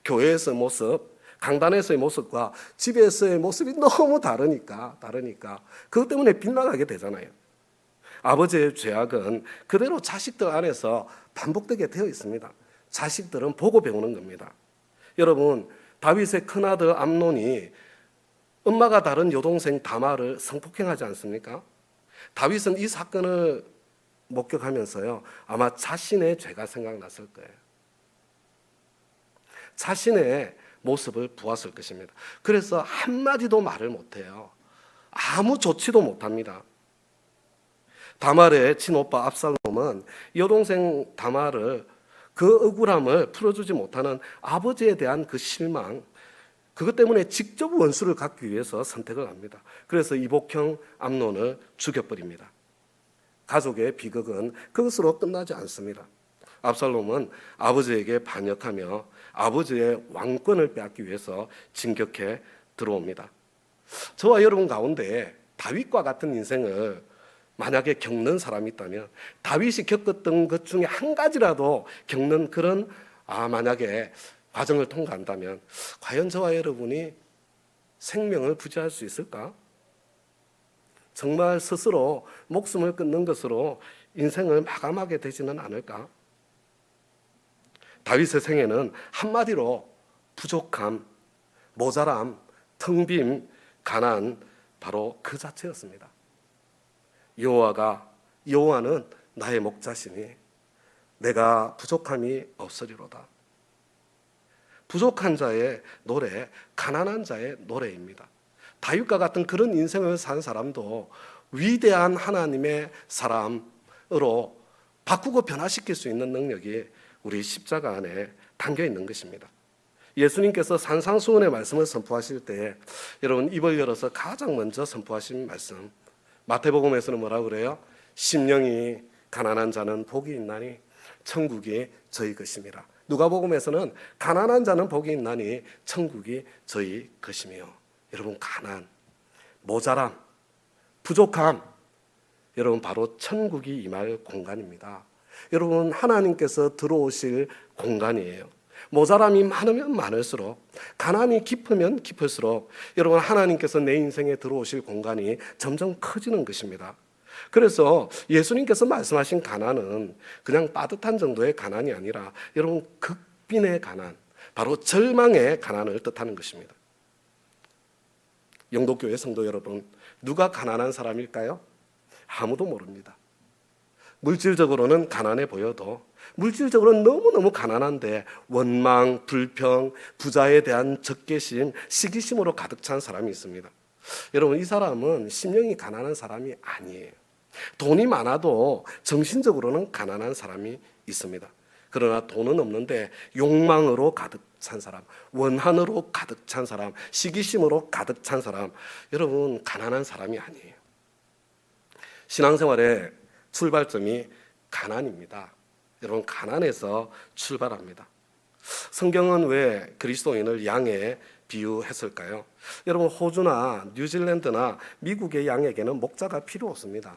교회에서의 모습, 강단에서의 모습과 집에서의 모습이 너무 다르니까 그것 때문에 빗나가게 되잖아요. 아버지의 죄악은 그대로 자식들 안에서 반복되게 되어 있습니다. 자식들은 보고 배우는 겁니다. 여러분, 다윗의 큰아들 암논이 엄마가 다른 여동생 다말을 성폭행하지 않습니까? 다윗은 이 사건을 목격하면서요, 아마 자신의 죄가 생각났을 거예요. 자신의 모습을 보았을 것입니다. 그래서 한마디도 말을 못해요. 아무 조치도 못합니다. 다말의 친오빠 압살롬은 여동생 다말을 그 억울함을 풀어주지 못하는 아버지에 대한 그 실망, 그것 때문에 직접 원수를 갖기 위해서 선택을 합니다. 그래서 이복형 암논을 죽여버립니다. 가족의 비극은 그것으로 끝나지 않습니다. 압살롬은 아버지에게 반역하며 아버지의 왕권을 빼앗기 위해서 진격해 들어옵니다. 저와 여러분 가운데 다윗과 같은 인생을 만약에 겪는 사람이 있다면, 다윗이 겪었던 것 중에 한 가지라도 겪는 그런 만약에 과정을 통과한다면 과연 저와 여러분이 생명을 부지할 수 있을까? 정말 스스로 목숨을 끊는 것으로 인생을 마감하게 되지는 않을까? 다윗의 생애는 한마디로 부족함, 모자람, 텅 빔, 가난, 바로 그 자체였습니다. 여호와는 나의 목자시니 내가 부족함이 없으리로다. 부족한 자의 노래, 가난한 자의 노래입니다. 다윗과 같은 그런 인생을 산 사람도 위대한 하나님의 사람으로 바꾸고 변화시킬 수 있는 능력이 우리 십자가 안에 담겨 있는 것입니다. 예수님께서 산상수훈의 말씀을 선포하실 때 여러분 입을 열어서 가장 먼저 선포하신 말씀, 마태복음에서는 뭐라고 그래요? 심령이 가난한 자는 복이 있나니 천국이 저희 것임이라. 누가복음에서는 가난한 자는 복이 있나니 천국이 저희 것이며. 여러분, 가난, 모자람, 부족함, 여러분 바로 천국이 임할 공간입니다. 여러분, 하나님께서 들어오실 공간이에요. 모자람이 많으면 많을수록, 가난이 깊으면 깊을수록 여러분 하나님께서 내 인생에 들어오실 공간이 점점 커지는 것입니다. 그래서 예수님께서 말씀하신 가난은 그냥 빠듯한 정도의 가난이 아니라 여러분 극빈의 가난, 바로 절망의 가난을 뜻하는 것입니다. 영도교회 성도 여러분, 누가 가난한 사람일까요? 아무도 모릅니다. 물질적으로는 가난해 보여도 물질적으로는 너무너무 가난한데 원망, 불평, 부자에 대한 적개심, 시기심으로 가득 찬 사람이 있습니다. 여러분, 이 사람은 심령이 가난한 사람이 아니에요. 돈이 많아도 정신적으로는 가난한 사람이 있습니다. 그러나 돈은 없는데 욕망으로 가득 찬 사람, 원한으로 가득 찬 사람, 시기심으로 가득 찬 사람, 여러분 가난한 사람이 아니에요. 신앙생활의 출발점이 가난입니다. 여러분, 가난에서 출발합니다. 성경은 왜 그리스도인을 양에 비유했을까요? 여러분, 호주나 뉴질랜드나 미국의 양에게는 목자가 필요 없습니다.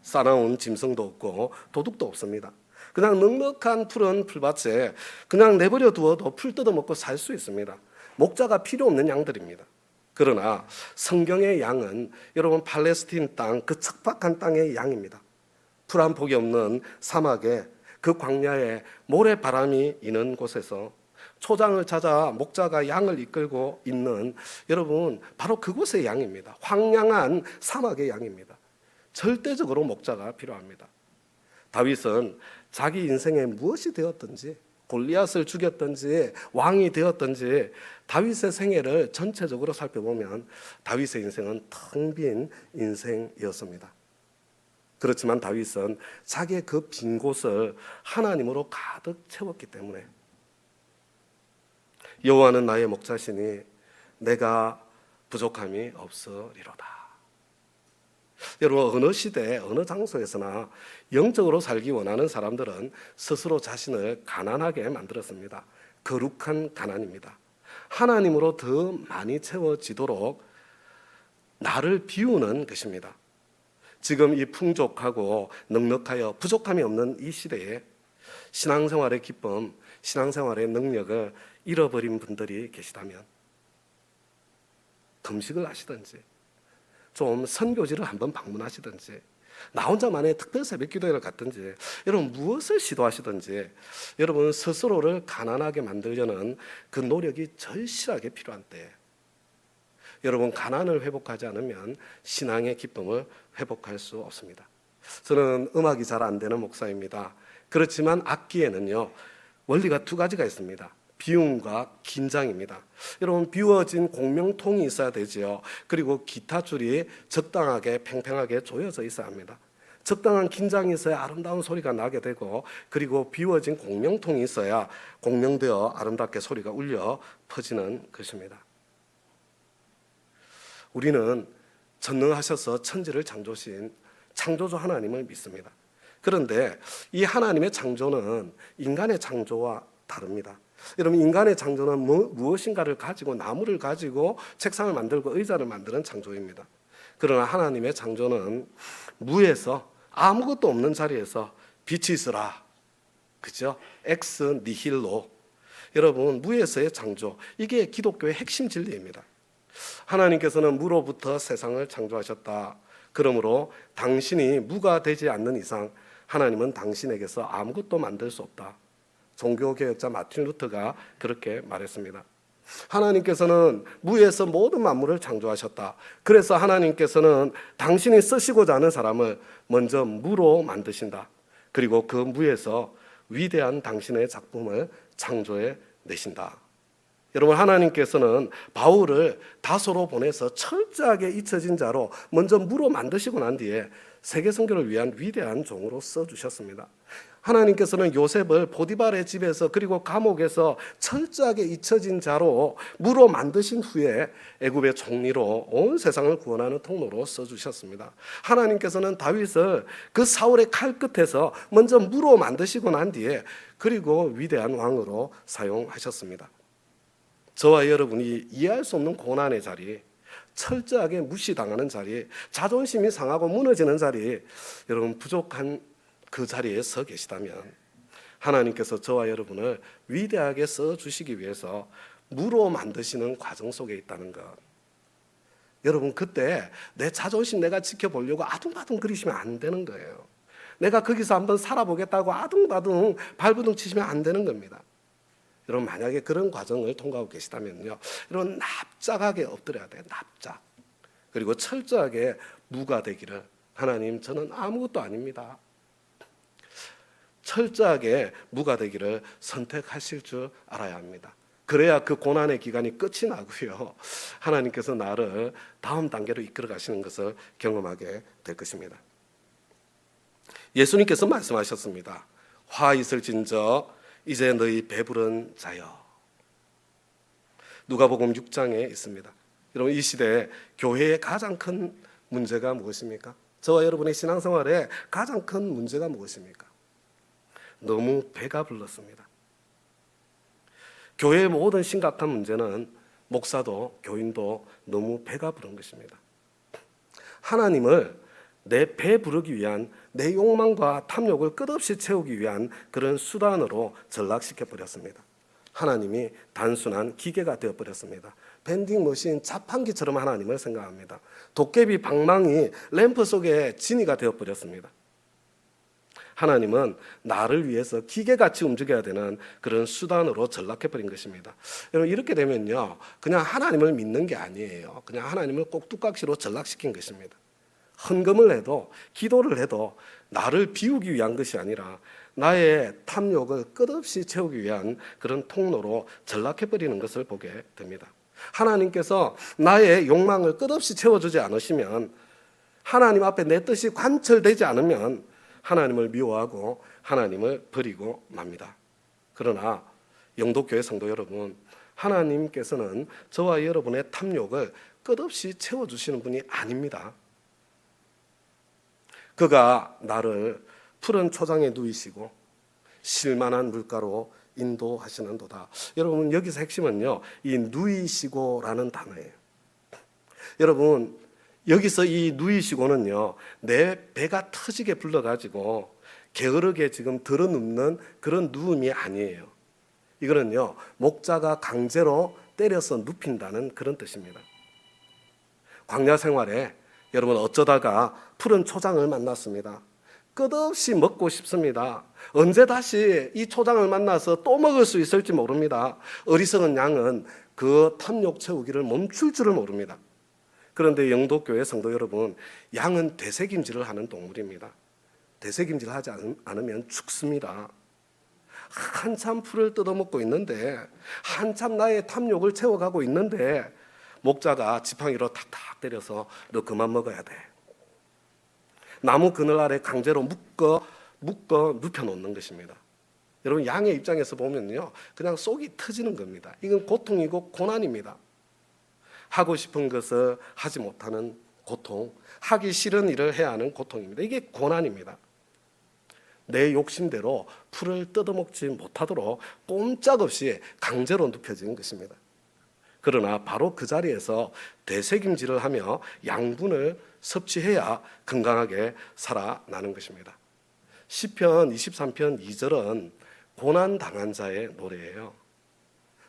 싸나운 짐승도 없고 도둑도 없습니다. 그냥 넉넉한 푸른 풀밭에 그냥 내버려 두어도 풀 뜯어먹고 살 수 있습니다. 목자가 필요 없는 양들입니다. 그러나 성경의 양은 여러분 팔레스틴 땅, 그 척박한 땅의 양입니다. 풀 한 폭이 없는 사막에, 그 광야에 모래바람이 이는 곳에서 초장을 찾아 목자가 양을 이끌고 있는, 여러분 바로 그곳의 양입니다. 황량한 사막의 양입니다. 절대적으로 목자가 필요합니다. 다윗은 자기 인생에 무엇이 되었든지, 골리앗을 죽였든지 왕이 되었든지, 다윗의 생애를 전체적으로 살펴보면 다윗의 인생은 텅 빈 인생이었습니다. 그렇지만 다윗은 자기의 그 빈 곳을 하나님으로 가득 채웠기 때문에, 여호와는 나의 목자시니 내가 부족함이 없으리로다. 여러분, 어느 시대 어느 장소에서나 영적으로 살기 원하는 사람들은 스스로 자신을 가난하게 만들었습니다. 거룩한 가난입니다. 하나님으로 더 많이 채워지도록 나를 비우는 것입니다. 지금 이 풍족하고 넉넉하여 부족함이 없는 이 시대에 신앙생활의 기쁨, 신앙생활의 능력을 잃어버린 분들이 계시다면 금식을 하시든지, 좀 선교지를 한번 방문하시든지, 나 혼자만의 특별 새벽 기도회를 갔든지, 여러분 무엇을 시도하시든지, 여러분 스스로를 가난하게 만들려는 그 노력이 절실하게 필요한 때에, 여러분 가난을 회복하지 않으면 신앙의 기쁨을 회복할 수 없습니다. 저는 음악이 잘 안 되는 목사입니다. 그렇지만 악기에는요 원리가 두 가지가 있습니다. 비움과 긴장입니다. 여러분 비워진 공명통이 있어야 되지요. 그리고 기타 줄이 적당하게 팽팽하게 조여져 있어야 합니다. 적당한 긴장이 있어야 아름다운 소리가 나게 되고, 그리고 비워진 공명통이 있어야 공명되어 아름답게 소리가 울려 퍼지는 것입니다. 우리는 전능하셔서 천지를 창조신 창조주 하나님을 믿습니다. 그런데 이 하나님의 창조는 인간의 창조와 다릅니다. 여러분, 인간의 창조는 무엇인가를 가지고, 나무를 가지고 책상을 만들고 의자를 만드는 창조입니다. 그러나 하나님의 창조는 무에서, 아무것도 없는 자리에서 빛이 있으라, 그죠? 엑스 니힐로. 여러분, 무에서의 창조, 이게 기독교의 핵심 진리입니다. 하나님께서는 무로부터 세상을 창조하셨다. 그러므로 당신이 무가 되지 않는 이상 하나님은 당신에게서 아무것도 만들 수 없다. 종교개혁자 마틴 루터가 그렇게 말했습니다. 하나님께서는 무에서 모든 만물을 창조하셨다. 그래서 하나님께서는 당신이 쓰시고자 하는 사람을 먼저 무로 만드신다. 그리고 그 무에서 위대한 당신의 작품을 창조해 내신다. 여러분, 하나님께서는 바울을 다소로 보내서 철저하게 잊혀진 자로 먼저 무로 만드시고 난 뒤에 세계 선교를 위한 위대한 종으로 써주셨습니다. 하나님께서는 요셉을 보디발의 집에서, 그리고 감옥에서 철저하게 잊혀진 자로 무로 만드신 후에 애굽의 총리로 온 세상을 구원하는 통로로 써주셨습니다. 하나님께서는 다윗을 그 사울의 칼 끝에서 먼저 무로 만드시고 난 뒤에 그리고 위대한 왕으로 사용하셨습니다. 저와 여러분이 이해할 수 없는 고난의 자리, 철저하게 무시당하는 자리, 자존심이 상하고 무너지는 자리, 여러분 부족한 그 자리에 서 계시다면 하나님께서 저와 여러분을 위대하게 써주시기 위해서 무로 만드시는 과정 속에 있다는 것. 여러분, 그때 내 자존심 내가 지켜보려고 아둥바둥 그리시면 안 되는 거예요. 내가 거기서 한번 살아보겠다고 아둥바둥 발버둥 치시면 안 되는 겁니다. 여러분, 만약에 그런 과정을 통과하고 계시다면요, 여러분 납작하게 엎드려야 돼요. 납작. 그리고 철저하게 무가 되기를, 하나님 저는 아무것도 아닙니다. 철저하게 무가 되기를 선택하실 줄 알아야 합니다. 그래야 그 고난의 기간이 끝이 나고요, 하나님께서 나를 다음 단계로 이끌어 가시는 것을 경험하게 될 것입니다. 예수님께서 말씀하셨습니다. 화 있을진저 이제 너희 배부른 자여. 누가복음 6장에 있습니다. 여러분, 이 시대에 교회의 가장 큰 문제가 무엇입니까? 저와 여러분의 신앙생활에 가장 큰 문제가 무엇입니까? 너무 배가 불렀습니다. 교회의 모든 심각한 문제는 목사도 교인도 너무 배가 부른 것입니다. 하나님을 내 배 부르기 위한, 내 욕망과 탐욕을 끝없이 채우기 위한 그런 수단으로 전락시켜 버렸습니다. 하나님이 단순한 기계가 되어버렸습니다. 밴딩머신, 자판기처럼 하나님을 생각합니다. 도깨비 방망이, 램프 속에 지니가 되어버렸습니다. 하나님은 나를 위해서 기계같이 움직여야 되는 그런 수단으로 전락해버린 것입니다. 여러분, 이렇게 되면요, 그냥 하나님을 믿는 게 아니에요. 그냥 하나님을 꼭두각시로 전락시킨 것입니다. 헌금을 해도, 기도를 해도 나를 비우기 위한 것이 아니라 나의 탐욕을 끝없이 채우기 위한 그런 통로로 전락해버리는 것을 보게 됩니다. 하나님께서 나의 욕망을 끝없이 채워주지 않으시면, 하나님 앞에 내 뜻이 관철되지 않으면 하나님을 미워하고 하나님을 버리고 맙니다. 그러나 영도교회 성도 여러분, 하나님께서는 저와 여러분의 탐욕을 끝없이 채워주시는 분이 아닙니다. 그가 나를 푸른 초장에 누이시고 실만한 물가로 인도하시는도다. 여러분, 여기서 핵심은요, 이 누이시고라는 단어예요. 여러분, 여기서 이 누이시고는요, 내 배가 터지게 불러가지고 게으르게 지금 들어눕는 그런 누움이 아니에요. 이거는요, 목자가 강제로 때려서 눕힌다는 그런 뜻입니다. 광야 생활에 여러분 어쩌다가 푸른 초장을 만났습니다. 끝없이 먹고 싶습니다. 언제 다시 이 초장을 만나서 또 먹을 수 있을지 모릅니다. 어리석은 양은 그 탐욕 채우기를 멈출 줄을 모릅니다. 그런데 영도교회 성도 여러분, 양은 되새김질을 하는 동물입니다. 되새김질을 하지 않으면 죽습니다. 한참 풀을 뜯어먹고 있는데, 한참 나의 탐욕을 채워가고 있는데 목자가 지팡이로 탁탁 때려서 너 그만 먹어야 돼. 나무 그늘 아래 강제로 묶어 눕혀놓는 것입니다. 여러분, 양의 입장에서 보면요, 그냥 속이 터지는 겁니다. 이건 고통이고 고난입니다. 하고 싶은 것을 하지 못하는 고통, 하기 싫은 일을 해야 하는 고통입니다. 이게 고난입니다. 내 욕심대로 풀을 뜯어먹지 못하도록 꼼짝없이 강제로 눕혀진 것입니다. 그러나 바로 그 자리에서 되새김질을 하며 양분을 섭취해야 건강하게 살아나는 것입니다. 시편 23편 2절은 고난당한 자의 노래예요.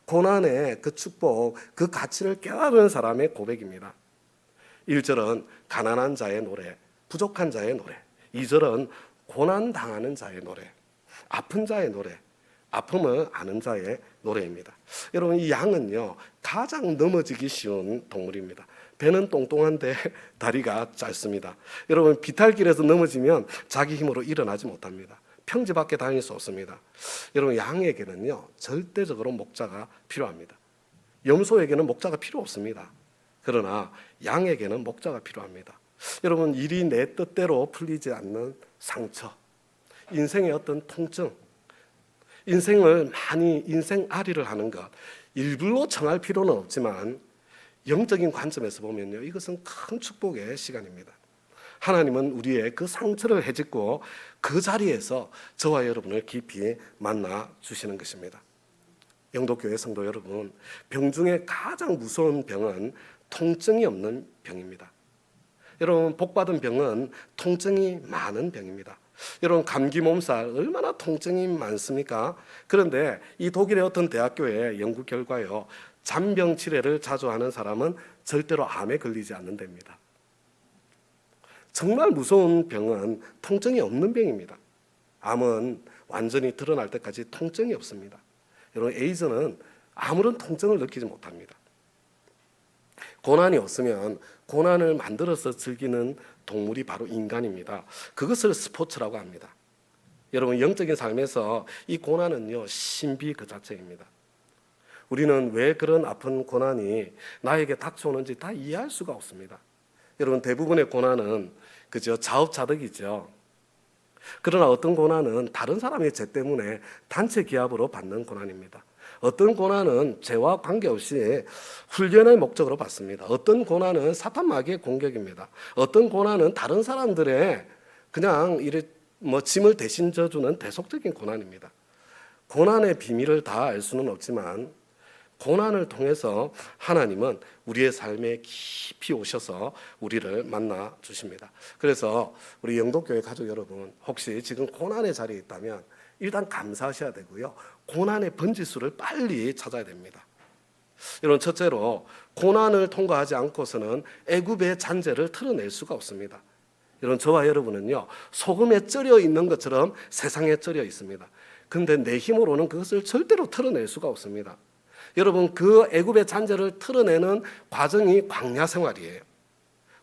고난의 그 축복, 그 가치를 깨달은 사람의 고백입니다. 1절은 가난한 자의 노래, 부족한 자의 노래. 2절은 고난당하는 자의 노래, 아픈 자의 노래, 아픔을 아는 자의 노래입니다. 여러분, 이 양은요, 가장 넘어지기 쉬운 동물입니다. 배는 똥똥한데 다리가 짧습니다. 여러분, 비탈길에서 넘어지면 자기 힘으로 일어나지 못합니다. 평지 밖에 다닐 수 없습니다. 여러분, 양에게는요, 절대적으로 목자가 필요합니다. 염소에게는 목자가 필요 없습니다. 그러나 양에게는 목자가 필요합니다. 여러분, 일이 내 뜻대로 풀리지 않는 상처, 인생의 어떤 통증, 인생을 많이 인생앓이를 하는 것, 일부러 정할 필요는 없지만 영적인 관점에서 보면요, 이것은 큰 축복의 시간입니다. 하나님은 우리의 그 상처를 헤집고 그 자리에서 저와 여러분을 깊이 만나 주시는 것입니다. 영도교회 성도 여러분, 병 중에 가장 무서운 병은 통증이 없는 병입니다. 여러분, 복받은 병은 통증이 많은 병입니다. 여러분, 감기 몸살 얼마나 통증이 많습니까? 그런데 이 독일의 어떤 대학교의 연구 결과요, 잔병 치레를 자주 하는 사람은 절대로 암에 걸리지 않는답니다. 정말 무서운 병은 통증이 없는 병입니다. 암은 완전히 드러날 때까지 통증이 없습니다. 여러분, 에이즈는 아무런 통증을 느끼지 못합니다. 고난이 없으면 고난을 만들어서 즐기는 동물이 바로 인간입니다. 그것을 스포츠라고 합니다. 여러분, 영적인 삶에서 이 고난은요, 신비 그 자체입니다. 우리는 왜 그런 아픈 고난이 나에게 닥쳐오는지 다 이해할 수가 없습니다. 여러분, 대부분의 고난은 그저 자업자득이죠. 그러나 어떤 고난은 다른 사람의 죄 때문에 단체 기합으로 받는 고난입니다. 어떤 고난은 죄와 관계없이 훈련의 목적으로 받습니다. 어떤 고난은 사탄 마귀의 공격입니다. 어떤 고난은 다른 사람들의 그냥 짐을 대신 져주는 대속적인 고난입니다. 고난의 비밀을 다 알 수는 없지만 고난을 통해서 하나님은 우리의 삶에 깊이 오셔서 우리를 만나 주십니다. 그래서 우리 영도교회 가족 여러분, 혹시 지금 고난의 자리에 있다면 일단 감사하셔야 되고요. 고난의 번지수를 빨리 찾아야 됩니다. 여러분, 첫째로 고난을 통과하지 않고서는 애굽의 잔재를 털어낼 수가 없습니다. 여러분, 저와 여러분은요, 소금에 쩔여 있는 것처럼 세상에 쩔여 있습니다. 그런데 내 힘으로는 그것을 절대로 털어낼 수가 없습니다. 여러분, 그 애굽의 잔재를 털어내는 과정이 광야 생활이에요.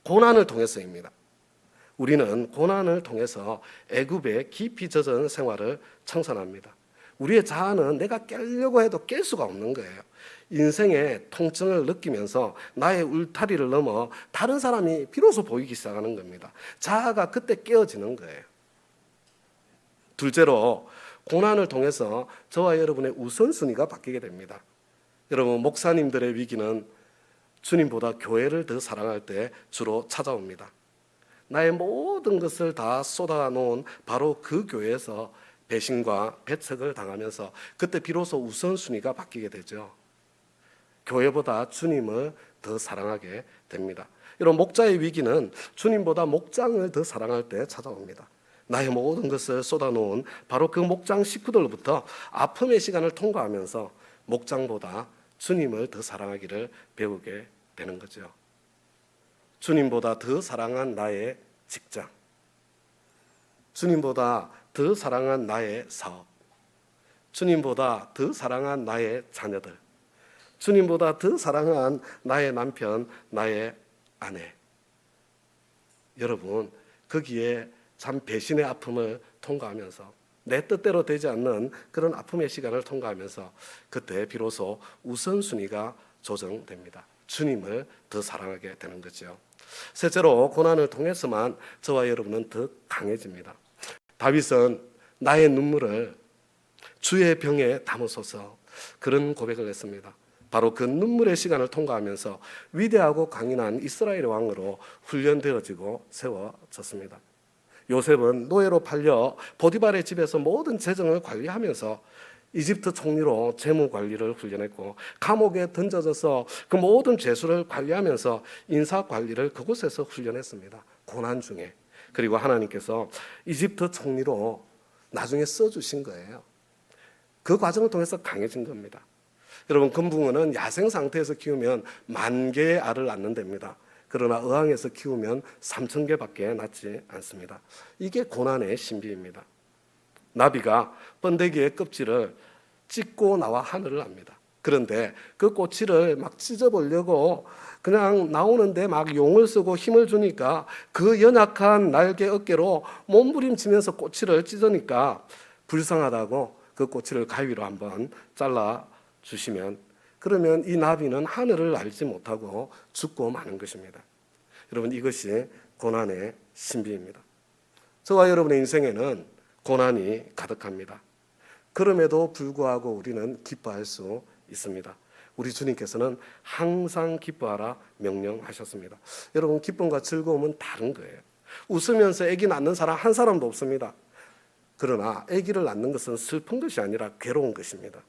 고난을 통해서입니다. 우리는 고난을 통해서 애굽의 깊이 젖은 생활을 청산합니다. 우리의 자아는 내가 깨려고 해도 깰 수가 없는 거예요. 인생의 통증을 느끼면서 나의 울타리를 넘어 다른 사람이 비로소 보이기 시작하는 겁니다. 자아가 그때 깨어지는 거예요. 둘째로, 고난을 통해서 저와 여러분의 우선순위가 바뀌게 됩니다. 여러분, 목사님들의 위기는 주님보다 교회를 더 사랑할 때 주로 찾아옵니다. 나의 모든 것을 다 쏟아놓은 바로 그 교회에서 배신과 배척을 당하면서 그때 비로소 우선순위가 바뀌게 되죠. 교회보다 주님을 더 사랑하게 됩니다. 이런 목자의 위기는 주님보다 목장을 더 사랑할 때 찾아옵니다. 나의 모든 것을 쏟아놓은 바로 그 목장 식구들로부터 아픔의 시간을 통과하면서 목장보다 주님을 더 사랑하기를 배우게 되는 거죠. 주님보다 더 사랑한 나의 직장, 주님보다 더 사랑한 나의 사업, 주님보다 더 사랑한 나의 자녀들, 주님보다 더 사랑한 나의 남편, 나의 아내. 여러분, 거기에 참 배신의 아픔을 통과하면서 내 뜻대로 되지 않는 그런 아픔의 시간을 통과하면서 그때 비로소 우선순위가 조정됩니다. 주님을 더 사랑하게 되는 거죠. 셋째로, 고난을 통해서만 저와 여러분은 더 강해집니다. 다윗은 나의 눈물을 주의 병에 담으소서, 그런 고백을 했습니다. 바로 그 눈물의 시간을 통과하면서 위대하고 강인한 이스라엘의 왕으로 훈련되어지고 세워졌습니다. 요셉은 노예로 팔려 보디발의 집에서 모든 재정을 관리하면서 이집트 총리로 재무 관리를 훈련했고, 감옥에 던져져서 그 모든 죄수를 관리하면서 인사 관리를 그곳에서 훈련했습니다. 고난 중에. 그리고 하나님께서 이집트 총리로 나중에 써주신 거예요. 그 과정을 통해서 강해진 겁니다. 여러분, 금붕어는 야생 상태에서 키우면 10,000개의 알을 낳는답니다. 그러나 어항에서 키우면 3,000개밖에 낳지 않습니다. 이게 고난의 신비입니다. 나비가 번데기의 껍질을 찢고 나와 하늘을 납니다. 그런데 그 꼬치를 막 찢어보려고 그냥 나오는데 막 용을 쓰고 힘을 주니까 그 연약한 날개 어깨로 몸부림치면서 꼬치를 찢으니까 불쌍하다고 그 꼬치를 가위로 한번 잘라 주시면, 그러면 이 나비는 하늘을 날지 못하고 죽고 마는 것입니다. 여러분, 이것이 고난의 신비입니다. 저와 여러분의 인생에는 고난이 가득합니다. 그럼에도 불구하고 우리는 기뻐할 수 있습니다. 우리 주님께서는 항상 기뻐하라 명령하셨습니다. 여러분, 기쁨과 즐거움은 다른 거예요. 웃으면서 아기 낳는 사람 한 사람도 없습니다. 그러나 아기를 낳는 것은 슬픈 것이 아니라 괴로운 것입니다.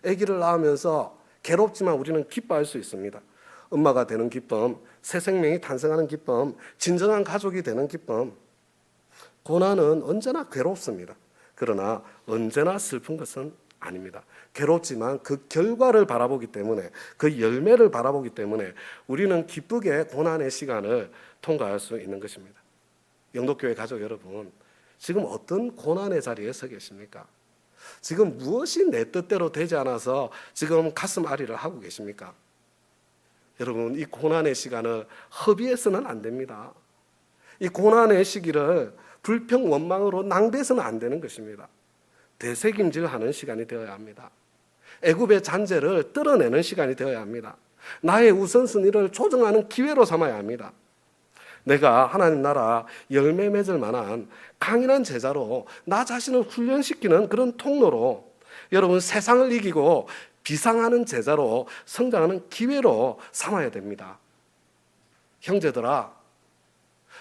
아기를 낳으면서 괴롭지만 우리는 기뻐할 수 있습니다. 엄마가 되는 기쁨, 새 생명이 탄생하는 기쁨, 진정한 가족이 되는 기쁨. 고난은 언제나 괴롭습니다. 그러나 언제나 슬픈 것은 아닙니다. 괴롭지만 그 결과를 바라보기 때문에, 그 열매를 바라보기 때문에 우리는 기쁘게 고난의 시간을 통과할 수 있는 것입니다. 영도교회 가족 여러분, 지금 어떤 고난의 자리에 서 계십니까? 지금 무엇이 내 뜻대로 되지 않아서 지금 가슴 아리를 하고 계십니까? 여러분, 이 고난의 시간을 허비해서는 안 됩니다. 이 고난의 시기를 불평 원망으로 낭비해서는 안 되는 것입니다. 되새김질하는 시간이 되어야 합니다. 애굽의 잔재를 뜯어내는 시간이 되어야 합니다. 나의 우선순위를 조정하는 기회로 삼아야 합니다. 내가 하나님 나라 열매 맺을 만한 강인한 제자로 나 자신을 훈련시키는 그런 통로로, 여러분, 세상을 이기고 비상하는 제자로 성장하는 기회로 삼아야 됩니다. 형제들아,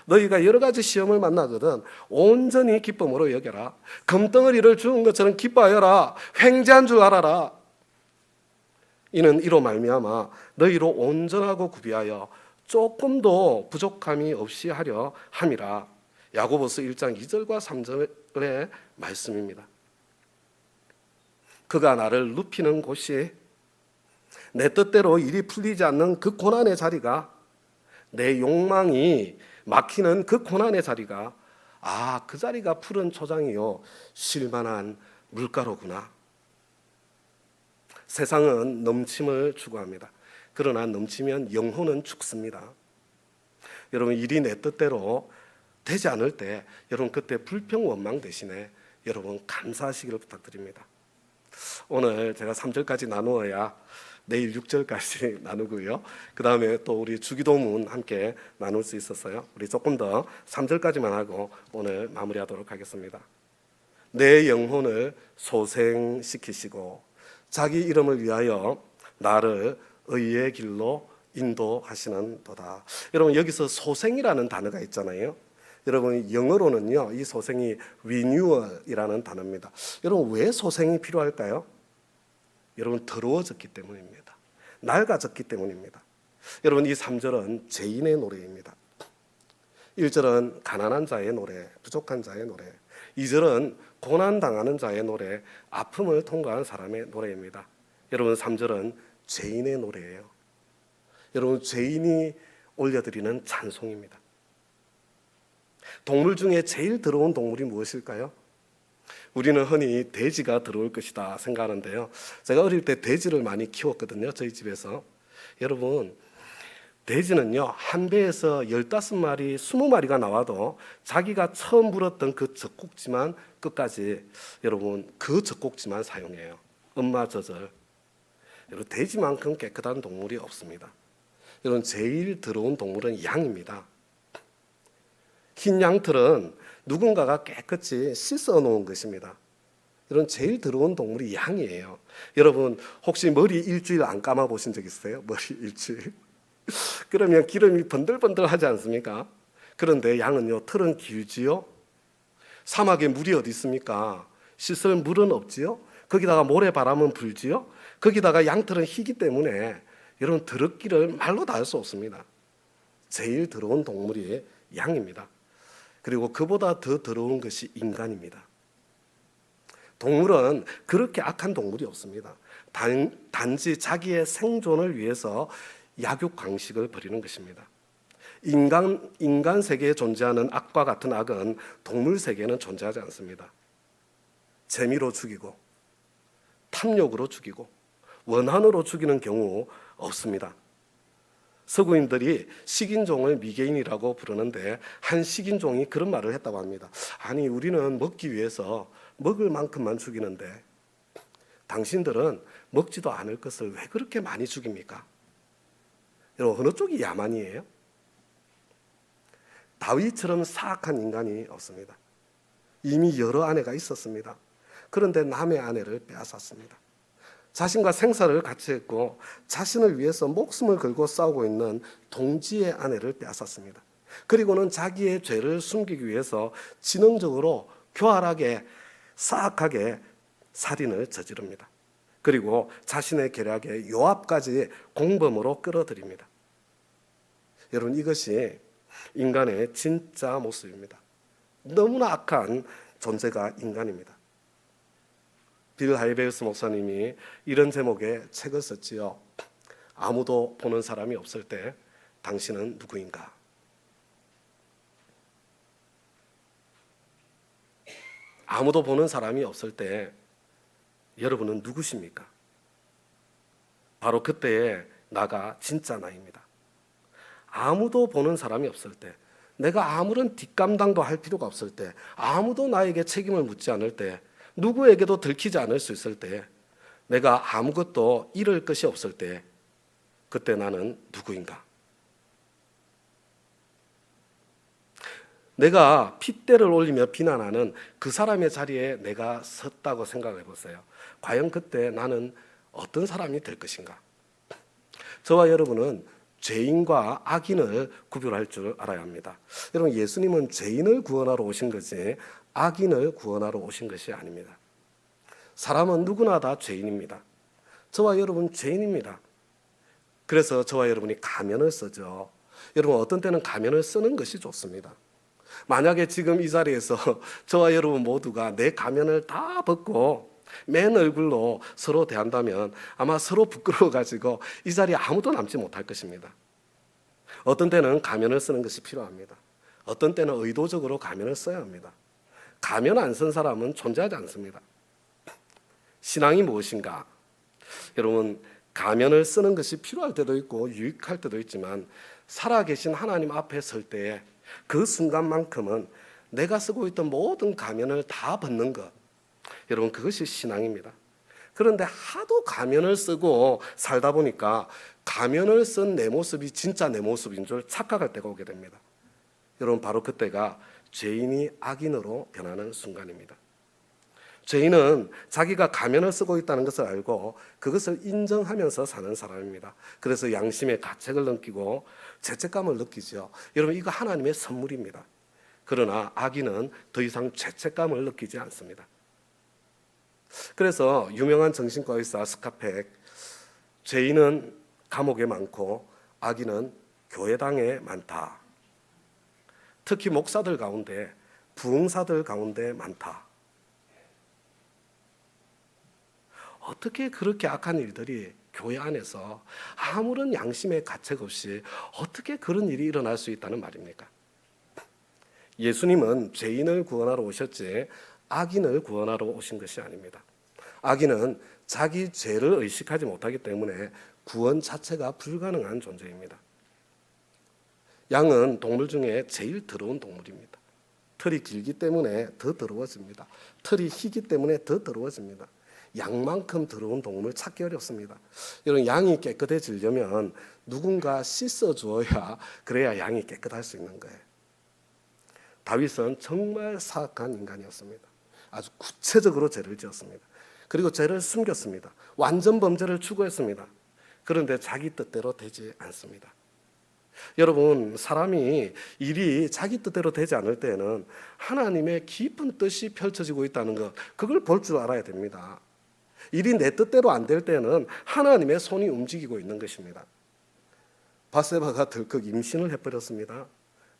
너희가 여러 가지 시험을 만나거든 온전히 기쁨으로 여겨라. 금덩어리를 주운 것처럼 기뻐하여라. 횡재한 줄 알아라. 이는 이로 말미암아 너희로 온전하고 구비하여 조금도 부족함이 없이 하려 함이라. 야고보서 1장 2절과 3절의 말씀입니다. 그가 나를 눕히는 곳이, 내 뜻대로 일이 풀리지 않는 그 고난의 자리가, 내 욕망이 막히는 그 고난의 자리가, 그 자리가 푸른 초장이요 쉴만한 물가로구나. 세상은 넘침을 추구합니다. 그러나 넘치면 영혼은 죽습니다. 여러분, 일이 내 뜻대로 되지 않을 때 여러분 그때 불평 원망 대신에 여러분 감사하시기를 부탁드립니다. 오늘 제가 3절까지 나누어야 내일 6절까지 나누고요. 그 다음에 또 우리 주기도문 함께 나눌 수 있었어요. 우리 조금 더 3절까지만 하고 오늘 마무리하도록 하겠습니다. 내 영혼을 소생시키시고 자기 이름을 위하여 나를 의의 길로 인도하시는 도다. 여러분, 여기서 소생이라는 단어가 있잖아요. 여러분, 영어로는요 이 소생이 renewal이라는 단어입니다. 여러분, 왜 소생이 필요할까요? 여러분, 더러워졌기 때문입니다. 낡아졌기 때문입니다. 여러분, 이 3절은 죄인의 노래입니다. 1절은 가난한 자의 노래, 부족한 자의 노래, 2절은 고난당하는 자의 노래, 아픔을 통과한 사람의 노래입니다. 여러분, 3절은 죄인의 노래예요. 여러분, 죄인이 올려드리는 찬송입니다. 동물 중에 제일 더러운 동물이 무엇일까요? 우리는 흔히 돼지가 들어올 것이다 생각하는데요. 제가 어릴 때 돼지를 많이 키웠거든요. 저희 집에서. 여러분, 돼지는요 한 배에서 15마리, 20마리가 나와도 자기가 처음 물었던 그 젖꼭지만 끝까지 여러분 그 젖꼭지만 사용해요. 엄마 젖을. 여러분, 돼지만큼 깨끗한 동물이 없습니다. 여러분, 제일 더러운 동물은 양입니다. 흰 양털은 누군가가 깨끗이 씻어 놓은 것입니다. 여러분, 제일 더러운 동물이 양이에요. 여러분, 혹시 머리 일주일 안 감아 보신 적 있어요? 머리 일주일. 그러면 기름이 번들번들하지 않습니까? 그런데 양은요 털은 길지요. 사막에 물이 어디 있습니까? 씻을 물은 없지요. 거기다가 모래바람은 불지요. 거기다가 양털은 희기 때문에 여러분 더럽기를 말로 다 할 수 없습니다. 제일 더러운 동물이 양입니다. 그리고 그보다 더 더러운 것이 인간입니다. 동물은 그렇게 악한 동물이 없습니다. 단지 자기의 생존을 위해서 약육강식을 벌이는 것입니다. 인간 세계에 존재하는 악과 같은 악은 동물 세계에는 존재하지 않습니다. 재미로 죽이고 탐욕으로 죽이고 원한으로 죽이는 경우 없습니다. 서구인들이 식인종을 미개인이라고 부르는데 한 식인종이 그런 말을 했다고 합니다. 아니, 우리는 먹기 위해서 먹을 만큼만 죽이는데 당신들은 먹지도 않을 것을 왜 그렇게 많이 죽입니까? 여러분, 어느 쪽이 야만이에요? 다윗처럼 사악한 인간이 없습니다. 이미 여러 아내가 있었습니다. 그런데 남의 아내를 빼앗았습니다. 자신과 생사를 같이 했고 자신을 위해서 목숨을 걸고 싸우고 있는 동지의 아내를 빼앗았습니다. 그리고는 자기의 죄를 숨기기 위해서 지능적으로 교활하게 사악하게 살인을 저지릅니다. 그리고 자신의 계략에 요압까지 공범으로 끌어들입니다. 여러분, 이것이 인간의 진짜 모습입니다. 너무나 악한 존재가 인간입니다. 빌 하이베우스 목사님이 이런 제목의 책을 썼지요. 아무도 보는 사람이 없을 때 당신은 누구인가? 아무도 보는 사람이 없을 때 여러분은 누구십니까? 바로 그때의 나가 진짜 나입니다. 아무도 보는 사람이 없을 때, 내가 아무런 뒷감당도 할 필요가 없을 때, 아무도 나에게 책임을 묻지 않을 때, 누구에게도 들키지 않을 수 있을 때, 내가 아무것도 잃을 것이 없을 때, 그때 나는 누구인가? 내가 핏대를 올리며 비난하는 그 사람의 자리에 내가 섰다고 생각해 보세요. 과연 그때 나는 어떤 사람이 될 것인가? 저와 여러분은 죄인과 악인을 구별할 줄 알아야 합니다. 여러분, 예수님은 죄인을 구원하러 오신 것이 악인을 구원하러 오신 것이 아닙니다. 사람은 누구나 다 죄인입니다. 저와 여러분 죄인입니다. 그래서 저와 여러분이 가면을 쓰죠. 여러분, 어떤 때는 가면을 쓰는 것이 좋습니다. 만약에 지금 이 자리에서 저와 여러분 모두가 내 가면을 다 벗고 맨 얼굴로 서로 대한다면 아마 서로 부끄러워가지고 이 자리에 아무도 남지 못할 것입니다. 어떤 때는 가면을 쓰는 것이 필요합니다. 어떤 때는 의도적으로 가면을 써야 합니다. 가면 안 쓴 사람은 존재하지 않습니다. 신앙이 무엇인가? 여러분, 가면을 쓰는 것이 필요할 때도 있고 유익할 때도 있지만 살아계신 하나님 앞에 설 때에 그 순간만큼은 내가 쓰고 있던 모든 가면을 다 벗는 것, 여러분, 그것이 신앙입니다. 그런데 하도 가면을 쓰고 살다 보니까 가면을 쓴 내 모습이 진짜 내 모습인 줄 착각할 때가 오게 됩니다. 여러분, 바로 그때가 죄인이 악인으로 변하는 순간입니다. 죄인은 자기가 가면을 쓰고 있다는 것을 알고 그것을 인정하면서 사는 사람입니다. 그래서 양심의 가책을 느끼고 죄책감을 느끼죠. 여러분, 이거 하나님의 선물입니다. 그러나 악인은 더 이상 죄책감을 느끼지 않습니다. 그래서 유명한 정신과 의사 스카펙, 죄인은 감옥에 많고 악인은 교회당에 많다. 특히 목사들 가운데, 부흥사들 가운데 많다. 어떻게 그렇게 악한 일들이 교회 안에서 아무런 양심의 가책 없이 어떻게 그런 일이 일어날 수 있다는 말입니까? 예수님은 죄인을 구원하러 오셨지 악인을 구원하러 오신 것이 아닙니다. 악인은 자기 죄를 의식하지 못하기 때문에 구원 자체가 불가능한 존재입니다. 양은 동물 중에 제일 더러운 동물입니다. 털이 길기 때문에 더 더러워집니다. 털이 희기 때문에 더 더러워집니다. 양만큼 더러운 동물 찾기 어렵습니다. 여러분, 양이 깨끗해지려면 누군가 씻어주어야 그래야 양이 깨끗할 수 있는 거예요. 다윗은 정말 사악한 인간이었습니다. 아주 구체적으로 죄를 지었습니다. 그리고 죄를 숨겼습니다. 완전 범죄를 추구했습니다. 그런데 자기 뜻대로 되지 않습니다. 여러분, 사람이 일이 자기 뜻대로 되지 않을 때는 하나님의 깊은 뜻이 펼쳐지고 있다는 것, 그걸 볼 줄 알아야 됩니다. 일이 내 뜻대로 안 될 때는 하나님의 손이 움직이고 있는 것입니다. 바세바가 덜컥 임신을 해버렸습니다.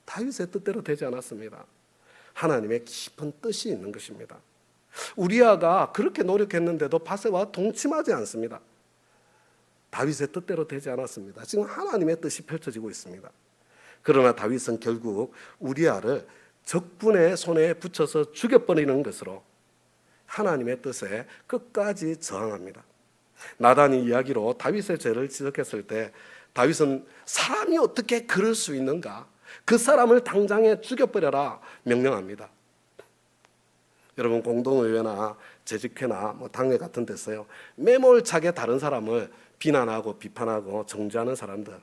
다윗의 뜻대로 되지 않았습니다. 하나님의 깊은 뜻이 있는 것입니다. 우리아가 그렇게 노력했는데도 바세바와 동침하지 않습니다. 다윗의 뜻대로 되지 않았습니다. 지금 하나님의 뜻이 펼쳐지고 있습니다. 그러나 다윗은 결국 우리아를 적군의 손에 붙여서 죽여버리는 것으로 하나님의 뜻에 끝까지 저항합니다. 나단이 이야기로 다윗의 죄를 지적했을 때 다윗은 사람이 어떻게 그럴 수 있는가? 그 사람을 당장에 죽여버려라 명령합니다. 여러분, 공동의회나 재직회나 당회 같은 데서요, 매몰차게 다른 사람을 비난하고 비판하고 정죄하는 사람들,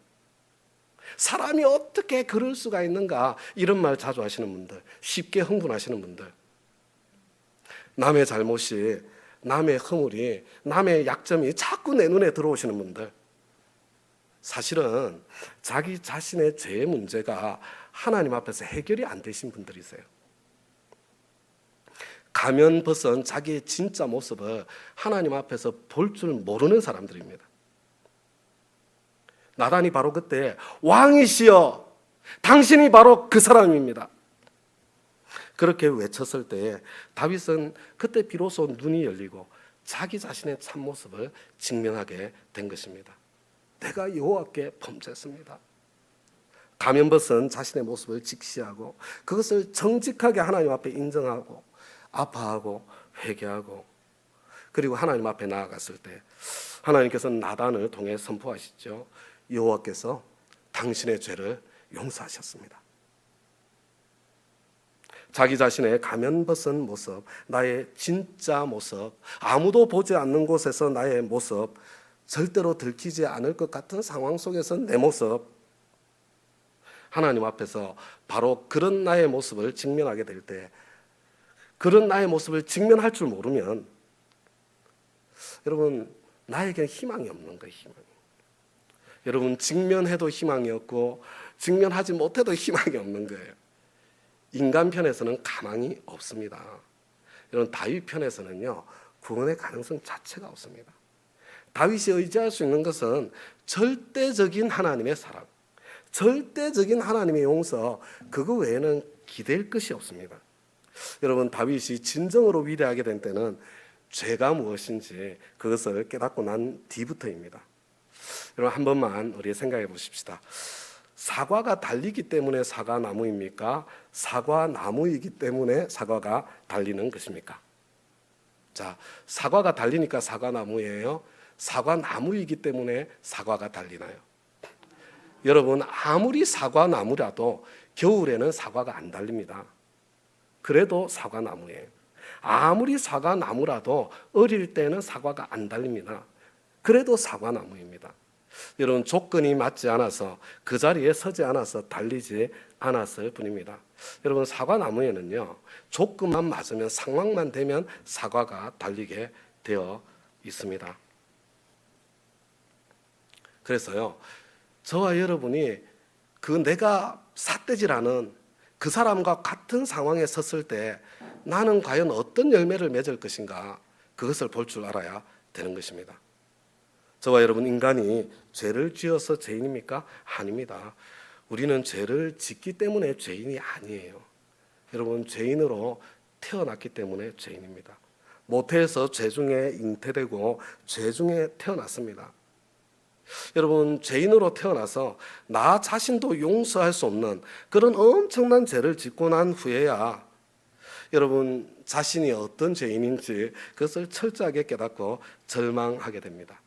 사람이 어떻게 그럴 수가 있는가, 이런 말 자주 하시는 분들, 쉽게 흥분하시는 분들, 남의 잘못이, 남의 허물이, 남의 약점이 자꾸 내 눈에 들어오시는 분들, 사실은 자기 자신의 죄의 문제가 하나님 앞에서 해결이 안 되신 분들이세요. 가면 벗은 자기의 진짜 모습을 하나님 앞에서 볼 줄 모르는 사람들입니다. 나단이 바로 그때 왕이시여, 당신이 바로 그 사람입니다, 그렇게 외쳤을 때 다윗은 그때 비로소 눈이 열리고 자기 자신의 참모습을 직면하게 된 것입니다. 내가 여호와께 범죄했습니다. 가면 벗은 자신의 모습을 직시하고 그것을 정직하게 하나님 앞에 인정하고 아파하고 회개하고, 그리고 하나님 앞에 나아갔을 때 하나님께서는 나단을 통해 선포하시죠. 여호와께서 당신의 죄를 용서하셨습니다. 자기 자신의 가면 벗은 모습, 나의 진짜 모습, 아무도 보지 않는 곳에서 나의 모습, 절대로 들키지 않을 것 같은 상황 속에서 내 모습, 하나님 앞에서 바로 그런 나의 모습을 직면하게 될 때, 그런 나의 모습을 직면할 줄 모르면 여러분, 나에게는 희망이 없는 거예요. 희망이. 여러분, 직면해도 희망이 없고 직면하지 못해도 희망이 없는 거예요. 인간 편에서는 가망이 없습니다. 여러분, 다윗 편에서는요, 구원의 가능성 자체가 없습니다. 다윗이 의지할 수 있는 것은 절대적인 하나님의 사랑, 절대적인 하나님의 용서, 그거 외에는 기댈 것이 없습니다. 여러분, 다윗이 진정으로 위대하게 된 때는 죄가 무엇인지 그것을 깨닫고 난 뒤부터입니다. 여러분 한 번만 우리 생각해 보십시다. 사과가 달리기 때문에 사과나무입니까? 사과나무이기 때문에 사과가 달리는 것입니까? 자, 사과가 달리니까 사과나무예요? 사과나무이기 때문에 사과가 달리나요? 여러분 아무리 사과나무라도 겨울에는 사과가 안 달립니다. 그래도 사과나무예요. 아무리 사과나무라도 어릴 때는 사과가 안 달립니다. 그래도 사과나무입니다. 여러분 조건이 맞지 않아서 그 자리에 서지 않아서 달리지 않았을 뿐입니다. 여러분 사과나무에는요 조건만 맞으면 상황만 되면 사과가 달리게 되어 있습니다. 그래서요 저와 여러분이 그 내가 삿대질하는 그 사람과 같은 상황에 섰을 때 나는 과연 어떤 열매를 맺을 것인가 그것을 볼 줄 알아야 되는 것입니다. 저와 여러분 인간이 죄를 지어서 죄인입니까? 아닙니다. 우리는 죄를 짓기 때문에 죄인이 아니에요. 여러분 죄인으로 태어났기 때문에 죄인입니다. 모태에서 죄 중에 잉태되고 죄 중에 태어났습니다. 여러분 죄인으로 태어나서 나 자신도 용서할 수 없는 그런 엄청난 죄를 짓고 난 후에야 여러분 자신이 어떤 죄인인지 그것을 철저하게 깨닫고 절망하게 됩니다.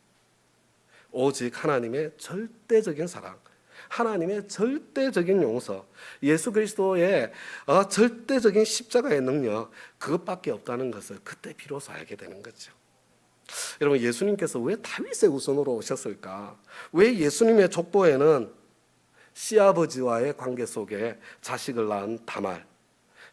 오직 하나님의 절대적인 사랑, 하나님의 절대적인 용서, 예수 그리스도의 절대적인 십자가의 능력 그것밖에 없다는 것을 그때 비로소 알게 되는 거죠. 여러분 예수님께서 왜 다윗의 후손으로 오셨을까? 왜 예수님의 족보에는 시아버지와의 관계 속에 자식을 낳은 다말,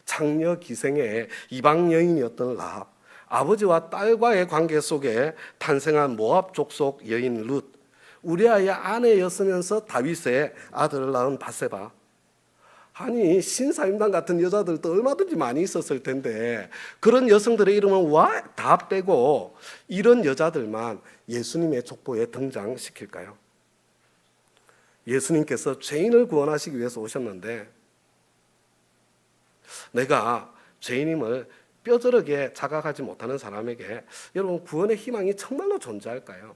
장녀 기생의 이방 여인이었던 라합, 아버지와 딸과의 관계 속에 탄생한 모압 족속 여인 룻, 우리아의 아내였으면서 다윗의 아들을 낳은 바세바. 아니 신사임당 같은 여자들도 얼마든지 많이 있었을 텐데 그런 여성들의 이름은 와 다 빼고 이런 여자들만 예수님의 족보에 등장시킬까요? 예수님께서 죄인을 구원하시기 위해서 오셨는데 내가 죄인임을 뼈저리게 자각하지 못하는 사람에게 여러분 구원의 희망이 정말로 존재할까요?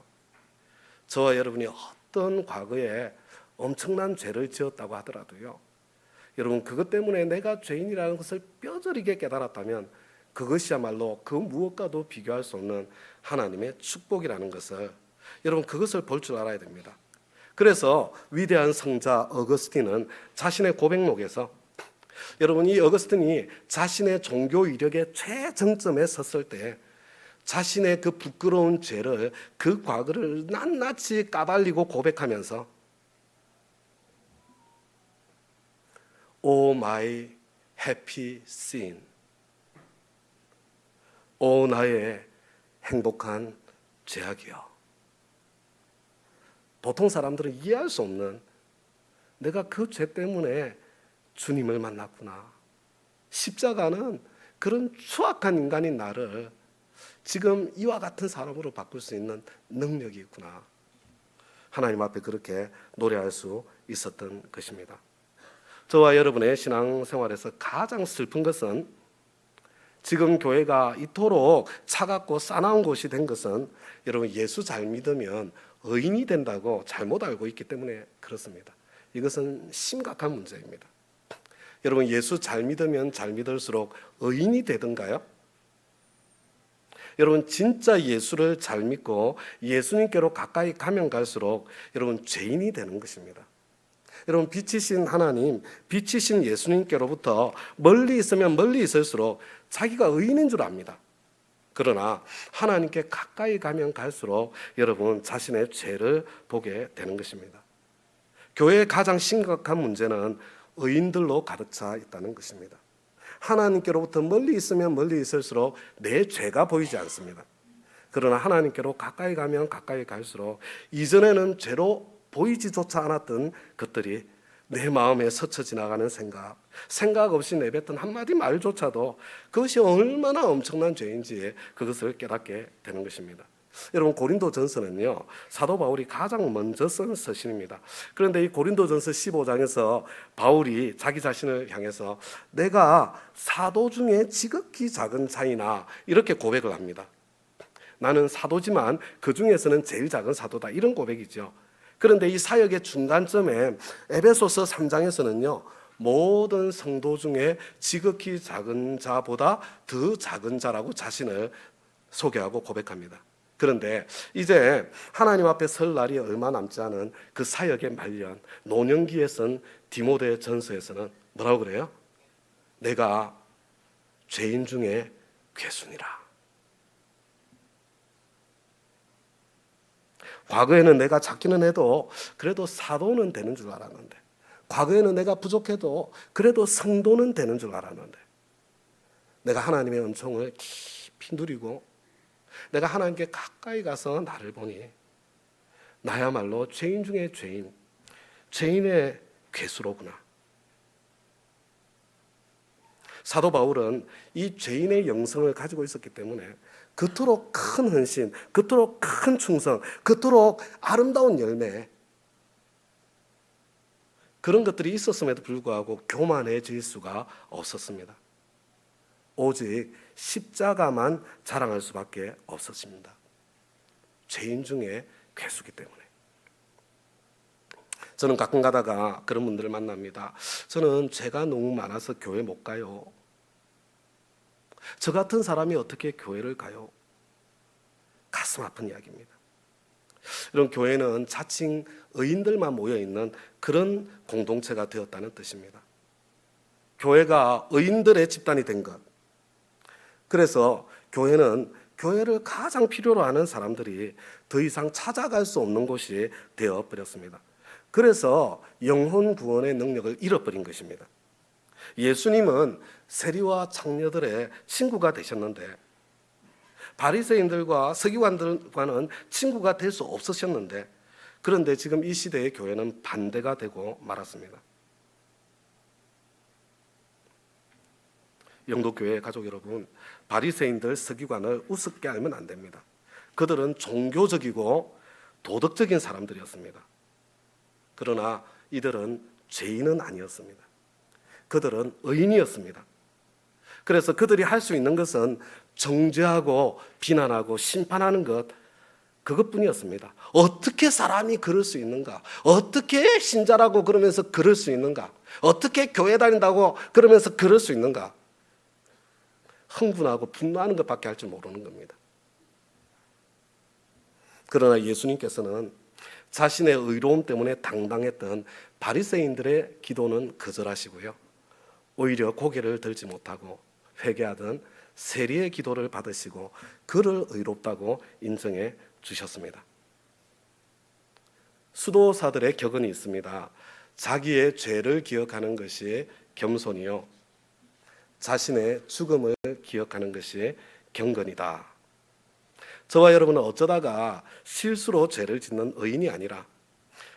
저와 여러분이 어떤 과거에 엄청난 죄를 지었다고 하더라도요 여러분 그것 때문에 내가 죄인이라는 것을 뼈저리게 깨달았다면 그것이야말로 그 무엇과도 비교할 수 없는 하나님의 축복이라는 것을 여러분 그것을 볼 줄 알아야 됩니다. 그래서 위대한 성자 어거스틴은 자신의 고백록에서 여러분 이 어거스틴이 자신의 종교 이력의 최정점에 섰을 때 자신의 그 부끄러운 죄를 그 과거를 낱낱이 까발리고 고백하면서 O my happy sin, 오 나의 행복한 죄악이여. 보통 사람들은 이해할 수 없는 내가 그 죄 때문에 주님을 만났구나. 십자가는 그런 추악한 인간인 나를 지금 이와 같은 사람으로 바꿀 수 있는 능력이 있구나. 하나님 앞에 그렇게 노래할 수 있었던 것입니다. 저와 여러분의 신앙생활에서 가장 슬픈 것은 지금 교회가 이토록 차갑고 싸나운 곳이 된 것은 여러분 예수 잘 믿으면 의인이 된다고 잘못 알고 있기 때문에 그렇습니다. 이것은 심각한 문제입니다. 여러분 예수 잘 믿으면 잘 믿을수록 의인이 되던가요? 여러분 진짜 예수를 잘 믿고 예수님께로 가까이 가면 갈수록 여러분 죄인이 되는 것입니다. 여러분 빛이신 하나님, 빛이신 예수님께로부터 멀리 있으면 멀리 있을수록 자기가 의인인 줄 압니다. 그러나 하나님께 가까이 가면 갈수록 여러분 자신의 죄를 보게 되는 것입니다. 교회의 가장 심각한 문제는 의인들로 가득 차 있다는 것입니다. 하나님께로부터 멀리 있으면 멀리 있을수록 내 죄가 보이지 않습니다. 그러나 하나님께로 가까이 가면 가까이 갈수록 이전에는 죄로 보이지조차 않았던 것들이 내 마음에 스쳐 지나가는 생각 없이 내뱉던 한마디 말조차도 그것이 얼마나 엄청난 죄인지 그것을 깨닫게 되는 것입니다. 여러분 고린도전서는요 사도 바울이 가장 먼저 쓴 서신입니다. 그런데 이 고린도전서 15장에서 바울이 자기 자신을 향해서 내가 사도 중에 지극히 작은 자이나 이렇게 고백을 합니다. 나는 사도지만 그 중에서는 제일 작은 사도다. 이런 고백이죠. 그런데 이 사역의 중간점에 에베소서 3장에서는요. 모든 성도 중에 지극히 작은 자보다 더 작은 자라고 자신을 소개하고 고백합니다. 그런데 이제 하나님 앞에 설 날이 얼마 남지 않은 그 사역의 말년 노년기에 쓴 디모데 전서에서는 뭐라고 그래요? 내가 죄인 중에 괴순이라. 과거에는 내가 작기는 해도 그래도 사도는 되는 줄 알았는데, 과거에는 내가 부족해도 그래도 성도는 되는 줄 알았는데, 내가 하나님의 은총을 깊이 누리고 내가 하나님께 가까이 가서 나를 보니 나야말로 죄인 중에 죄인, 죄인의 괴수로구나. 사도 바울은 이 죄인의 영성을 가지고 있었기 때문에 그토록 큰 헌신, 그토록 큰 충성, 그토록 아름다운 열매, 그런 것들이 있었음에도 불구하고 교만해질 수가 없었습니다. 오직 십자가만 자랑할 수밖에 없었습니다. 죄인 중에 괴수기 때문에. 저는 가끔 가다가 그런 분들을 만납니다. 저는 죄가 너무 많아서 교회 못 가요. 저 같은 사람이 어떻게 교회를 가요? 가슴 아픈 이야기입니다. 이런 교회는 자칭 의인들만 모여있는 그런 공동체가 되었다는 뜻입니다. 교회가 의인들의 집단이 된 것. 그래서 교회는 교회를 가장 필요로 하는 사람들이 더 이상 찾아갈 수 없는 곳이 되어버렸습니다. 그래서 영혼 구원의 능력을 잃어버린 것입니다. 예수님은 세리와 창녀들의 친구가 되셨는데, 바리새인들과 서기관들과는 친구가 될 수 없으셨는데, 그런데 지금 이 시대의 교회는 반대가 되고 말았습니다. 영도교회 가족 여러분, 바리새인들, 서기관을 우습게 알면 안 됩니다. 그들은 종교적이고 도덕적인 사람들이었습니다. 그러나 이들은 죄인은 아니었습니다. 그들은 의인이었습니다. 그래서 그들이 할 수 있는 것은 정죄하고 비난하고 심판하는 것, 그것뿐이었습니다. 어떻게 사람이 그럴 수 있는가? 어떻게 신자라고 그러면서 그럴 수 있는가? 어떻게 교회 다닌다고 그러면서 그럴 수 있는가? 흥분하고 분노하는 것밖에 할 줄 모르는 겁니다. 그러나 예수님께서는 자신의 의로움 때문에 당당했던 바리새인들의 기도는 거절하시고요, 오히려 고개를 들지 못하고 회개하던 세리의 기도를 받으시고 그를 의롭다고 인정해 주셨습니다. 수도사들의 격언이 있습니다. 자기의 죄를 기억하는 것이 겸손이요, 자신의 죽음을 기억하는 것이 경건이다. 저와 여러분은 어쩌다가 실수로 죄를 짓는 의인이 아니라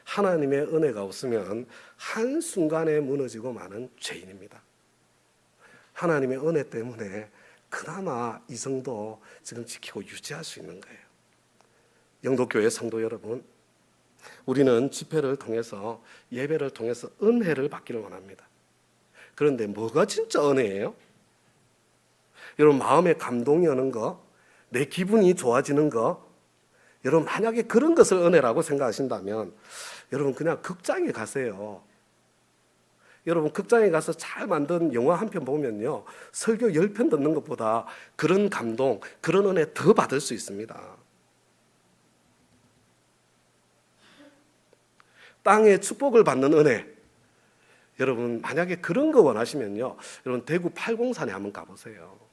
하나님의 은혜가 없으면 한순간에 무너지고 마는 죄인입니다. 하나님의 은혜 때문에 그나마 이 정도 지금 지키고 유지할 수 있는 거예요. 영도교회 성도 여러분, 우리는 집회를 통해서, 예배를 통해서 은혜를 받기를 원합니다. 그런데 뭐가 진짜 은혜예요? 여러분, 마음에 감동이 오는 거, 내 기분이 좋아지는 거, 여러분 만약에 그런 것을 은혜라고 생각하신다면 여러분 그냥 극장에 가세요. 여러분 극장에 가서 잘 만든 영화 한 편 보면요, 설교 10편 듣는 것보다 그런 감동, 그런 은혜 더 받을 수 있습니다. 땅에 축복을 받는 은혜, 여러분 만약에 그런 거 원하시면요, 여러분 대구 팔공산에 한번 가보세요.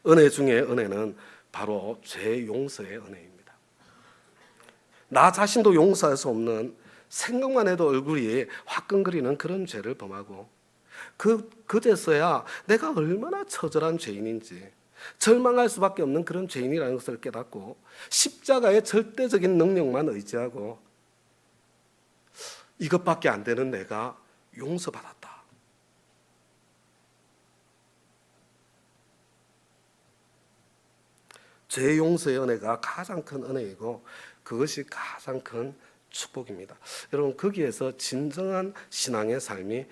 은혜 중에 은혜는 바로 죄 용서의 은혜입니다. 나 자신도 용서할 수 없는, 생각만 해도 얼굴이 화끈거리는 그런 죄를 범하고, 그제서야 내가 얼마나 처절한 죄인인지, 절망할 수밖에 없는 그런 죄인이라는 것을 깨닫고 십자가의 절대적인 능력만 의지하고 이것밖에 안 되는 내가 용서받았다. 죄 용서의 은혜가 가장 큰 은혜이고 그것이 가장 큰 축복입니다. 여러분, 거기에서 진정한 신앙의 삶이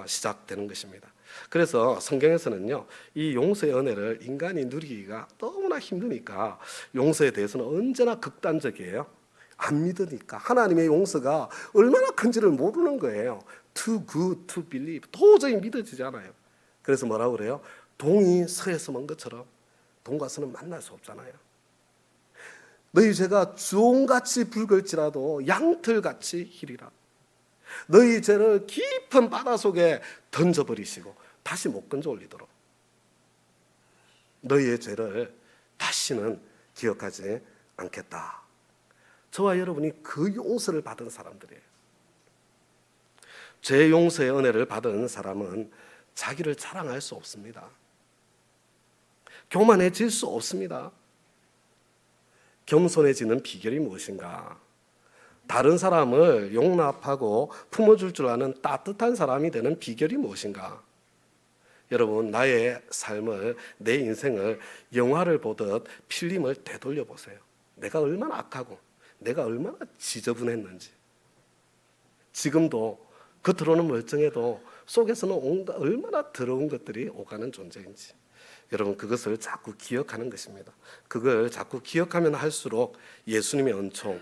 시작되는 것입니다. 그래서 성경에서는요, 이 용서의 은혜를 인간이 누리기가 너무나 힘드니까 용서에 대해서는 언제나 극단적이에요. 안 믿으니까 하나님의 용서가 얼마나 큰지를 모르는 거예요. Too good to believe. 도저히 믿어지지 않아요. 그래서 뭐라고 그래요? 동이 서에서 먼 것처럼 동과 서는 만날 수 없잖아요. 너희 죄가 주홍같이 붉을지라도 양털같이 희리라. 너희 죄를 깊은 바다 속에 던져버리시고 다시 못 건져 올리도록 너희의 죄를 다시는 기억하지 않겠다. 저와 여러분이 그 용서를 받은 사람들이에요. 죄 용서의 은혜를 받은 사람은 자기를 자랑할 수 없습니다. 교만해질 수 없습니다. 겸손해지는 비결이 무엇인가? 다른 사람을 용납하고 품어줄 줄 아는 따뜻한 사람이 되는 비결이 무엇인가? 여러분, 나의 삶을, 내 인생을 영화를 보듯 필름을 되돌려 보세요. 내가 얼마나 악하고 내가 얼마나 지저분했는지. 지금도 겉으로는 멀쩡해도 속에서는 온갖 얼마나 더러운 것들이 오가는 존재인지. 여러분, 그것을 자꾸 기억하는 것입니다. 그걸 자꾸 기억하면 할수록 예수님의 은총,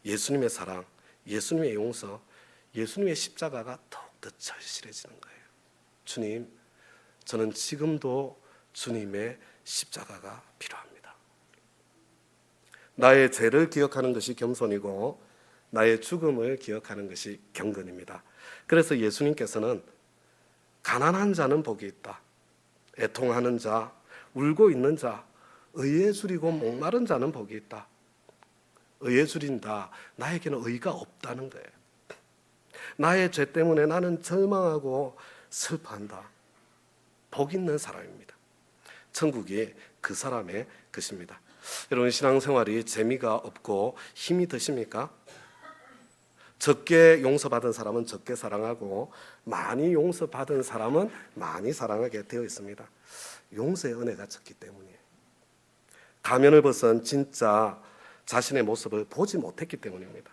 예수님의 사랑, 예수님의 용서, 예수님의 십자가가 더욱더 절실해지는 거예요. 주님, 저는 지금도 주님의 십자가가 필요합니다. 나의 죄를 기억하는 것이 겸손이고 나의 죽음을 기억하는 것이 경건입니다. 그래서 예수님께서는 가난한 자는 복이 있다. 애통하는 자, 울고 있는 자, 의에 줄이고 목마른 자는 복이 있다. 의에 줄인다. 나에게는 의가 없다는 거예요. 나의 죄 때문에 나는 절망하고 슬퍼한다. 복 있는 사람입니다. 천국이 그 사람의 것입니다. 여러분, 신앙생활이 재미가 없고 힘이 드십니까? 적게 용서받은 사람은 적게 사랑하고 많이 용서받은 사람은 많이 사랑하게 되어 있습니다. 용서의 은혜가 적기 때문이에요. 가면을 벗은 진짜 자신의 모습을 보지 못했기 때문입니다.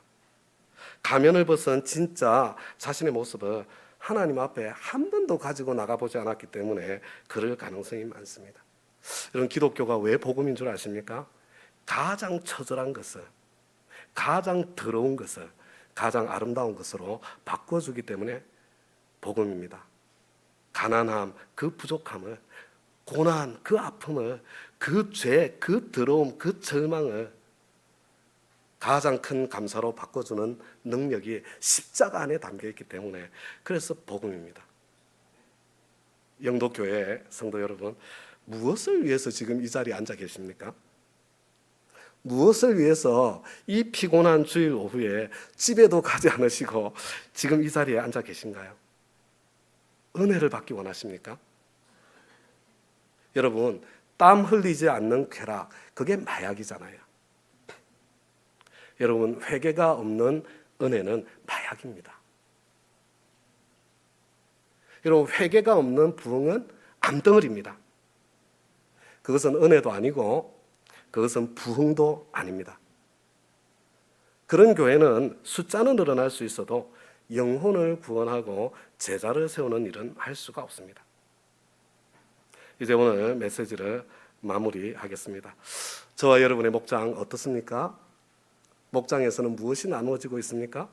가면을 벗은 진짜 자신의 모습을 하나님 앞에 한 번도 가지고 나가보지 않았기 때문에 그럴 가능성이 많습니다. 여러분, 기독교가 왜 복음인 줄 아십니까? 가장 처절한 것을, 가장 더러운 것을 가장 아름다운 것으로 바꿔주기 때문에 복음입니다. 가난함, 그 부족함을, 고난, 그 아픔을, 그 죄, 그 더러움, 그 절망을 가장 큰 감사로 바꿔주는 능력이 십자가 안에 담겨있기 때문에 그래서 복음입니다. 영도교회 성도 여러분, 무엇을 위해서 지금 이 자리에 앉아 계십니까? 무엇을 위해서 이 피곤한 주일 오후에 집에도 가지 않으시고 지금 이 자리에 앉아 계신가요? 은혜를 받기 원하십니까? 여러분, 땀 흘리지 않는 쾌락, 그게 마약이잖아요. 여러분, 회개가 없는 은혜는 마약입니다. 여러분, 회개가 없는 부흥은 암덩어리입니다. 그것은 은혜도 아니고 그것은 부흥도 아닙니다. 그런 교회는 숫자는 늘어날 수 있어도 영혼을 구원하고 제자를 세우는 일은 할 수가 없습니다. 이제 오늘 메시지를 마무리하겠습니다. 저와 여러분의 목장 어떻습니까? 목장에서는 무엇이 나누어지고 있습니까?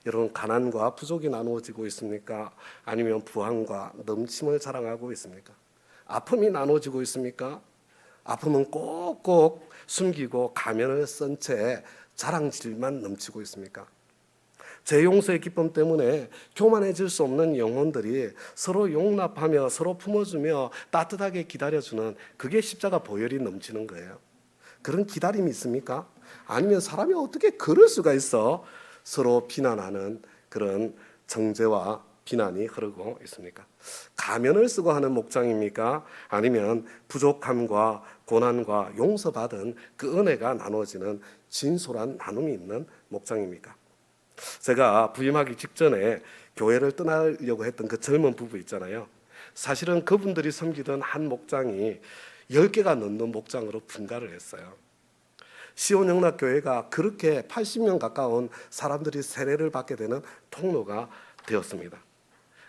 여러분, 가난과 부족이 나누어지고 있습니까? 아니면 부항과 넘침을 자랑하고 있습니까? 아픔이 나누어지고 있습니까? 아픔은 꼭꼭 숨기고 가면을 쓴 채 자랑질만 넘치고 있습니까? 제 용서의 기쁨 때문에 교만해질 수 없는 영혼들이 서로 용납하며 서로 품어주며 따뜻하게 기다려주는, 그게 십자가 보혈이 넘치는 거예요. 그런 기다림이 있습니까? 아니면 사람이 어떻게 그럴 수가 있어? 서로 비난하는 그런 정죄와 비난이 흐르고 있습니까? 가면을 쓰고 하는 목장입니까? 아니면 부족함과 고난과 용서받은 그 은혜가 나누어지는 진솔한 나눔이 있는 목장입니까? 제가 부임하기 직전에 교회를 떠나려고 했던 그 젊은 부부 있잖아요. 사실은 그분들이 섬기던 한 목장이 10개가 넘는 목장으로 분가를 했어요. 시온영락교회가 그렇게 80명 가까운 사람들이 세례를 받게 되는 통로가 되었습니다.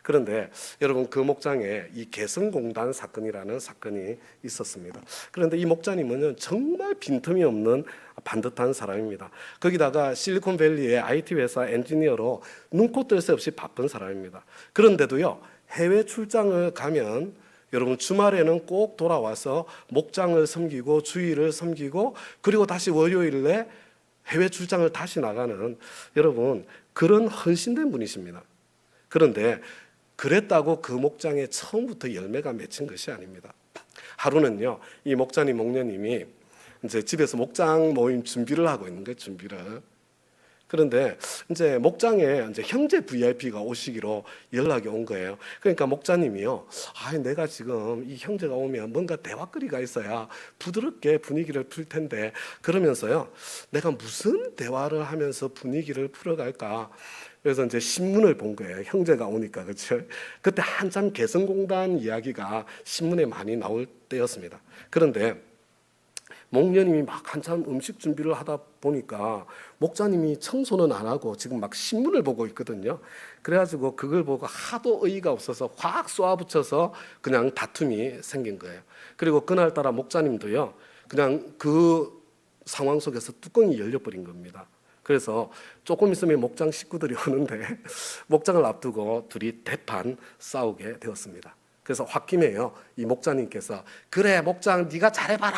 그런데 여러분 그 목장에 이 개성공단 사건이라는 사건이 있었습니다. 그런데 이 목자님은 정말 빈틈이 없는 반듯한 사람입니다. 거기다가 실리콘밸리의 IT 회사 엔지니어로 눈코 뜰 새 없이 바쁜 사람입니다. 그런데도요, 해외 출장을 가면 여러분 주말에는 꼭 돌아와서 목장을 섬기고 주일을 섬기고 그리고 다시 월요일에 해외 출장을 다시 나가는 여러분 그런 헌신된 분이십니다. 그런데 그랬다고 그 목장에 처음부터 열매가 맺힌 것이 아닙니다. 하루는요, 이 목자님 목녀님이 이제 집에서 목장 모임 준비를 하고 있는 거예요, 준비를. 그런데 이제 목장에 이제 형제 VIP가 오시기로 연락이 온 거예요. 그러니까 목자님이요, 내가 지금 이 형제가 오면 뭔가 대화거리가 있어야 부드럽게 분위기를 풀 텐데, 그러면서요, 내가 무슨 대화를 하면서 분위기를 풀어갈까? 그래서 이제 신문을 본 거예요. 형제가 오니까, 그렇죠? 그때 한참 개성공단 이야기가 신문에 많이 나올 때였습니다. 그런데 목녀님이 막 한참 음식 준비를 하다 보니까 목자님이 청소는 안 하고 지금 막 신문을 보고 있거든요. 그래가지고 그걸 보고 하도 어이가 없어서 확 쏘아붙여서 그냥 다툼이 생긴 거예요. 그리고 그날따라 목자님도요, 그냥 그 상황 속에서 뚜껑이 열려버린 겁니다. 그래서 조금 있으면 목장 식구들이 오는데 목장을 앞두고 둘이 대판 싸우게 되었습니다. 그래서 홧김에요, 이 목자님께서 그래 목장 네가 잘해봐라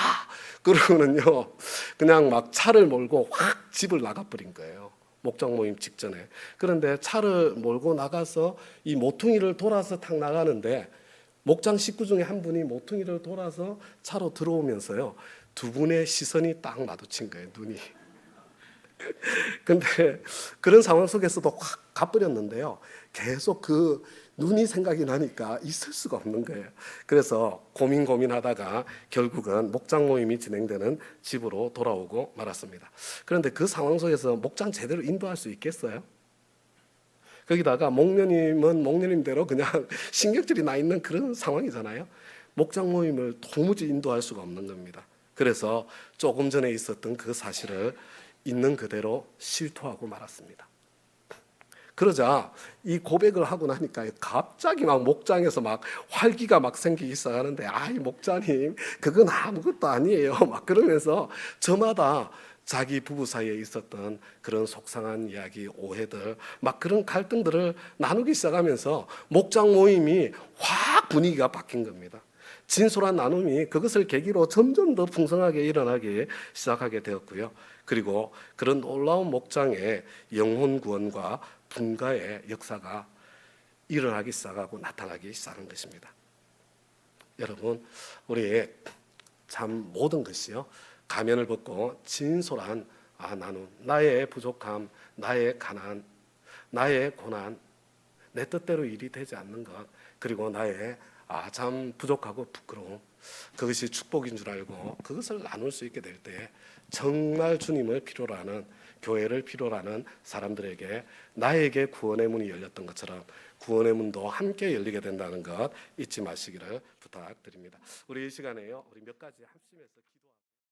그러고는요 그냥 막 차를 몰고 확 집을 나가버린 거예요, 목장 모임 직전에. 그런데 차를 몰고 나가서 이 모퉁이를 돌아서 탁 나가는데 목장 식구 중에 한 분이 모퉁이를 돌아서 차로 들어오면서요 두 분의 시선이 딱 마주친 거예요, 눈이. 근데 그런 상황 속에서도 확 가버렸는데요, 계속 그 눈이 생각이 나니까 있을 수가 없는 거예요. 그래서 고민하다가 결국은 목장 모임이 진행되는 집으로 돌아오고 말았습니다. 그런데 그 상황 속에서 목장 제대로 인도할 수 있겠어요? 거기다가 목녀님은 목녀님대로 그냥 신경질이 나 있는 그런 상황이잖아요. 목장 모임을 도무지 인도할 수가 없는 겁니다. 그래서 조금 전에 있었던 그 사실을 있는 그대로 실토하고 말았습니다. 그러자 이 고백을 하고 나니까 갑자기 막 목장에서 막 활기가 막 생기기 시작하는데, 아이 목자님 그건 아무것도 아니에요 막 그러면서 저마다 자기 부부 사이에 있었던 그런 속상한 이야기, 오해들, 막 그런 갈등들을 나누기 시작하면서 목장 모임이 확 분위기가 바뀐 겁니다. 진솔한 나눔이 그것을 계기로 점점 더 풍성하게 일어나기 시작하게 되었고요. 그리고 그런 놀라운 목장의 영혼 구원과 분가의 역사가 일어나기 시작하고 나타나기 시작한 것입니다. 여러분, 우리 참 모든 것이요, 가면을 벗고 진솔한 나눔, 나의 부족함, 나의 가난, 나의 고난, 내 뜻대로 일이 되지 않는 것, 그리고 나의 참 부족하고 부끄러움, 그것이 축복인 줄 알고 그것을 나눌 수 있게 될 때 정말 주님을 필요로 하는, 교회를 필요로 하는 사람들에게 나에게 구원의 문이 열렸던 것처럼 구원의 문도 함께 열리게 된다는 것 잊지 마시기를 부탁드립니다. 우리 이 시간에요, 우리 몇 가지 합심해서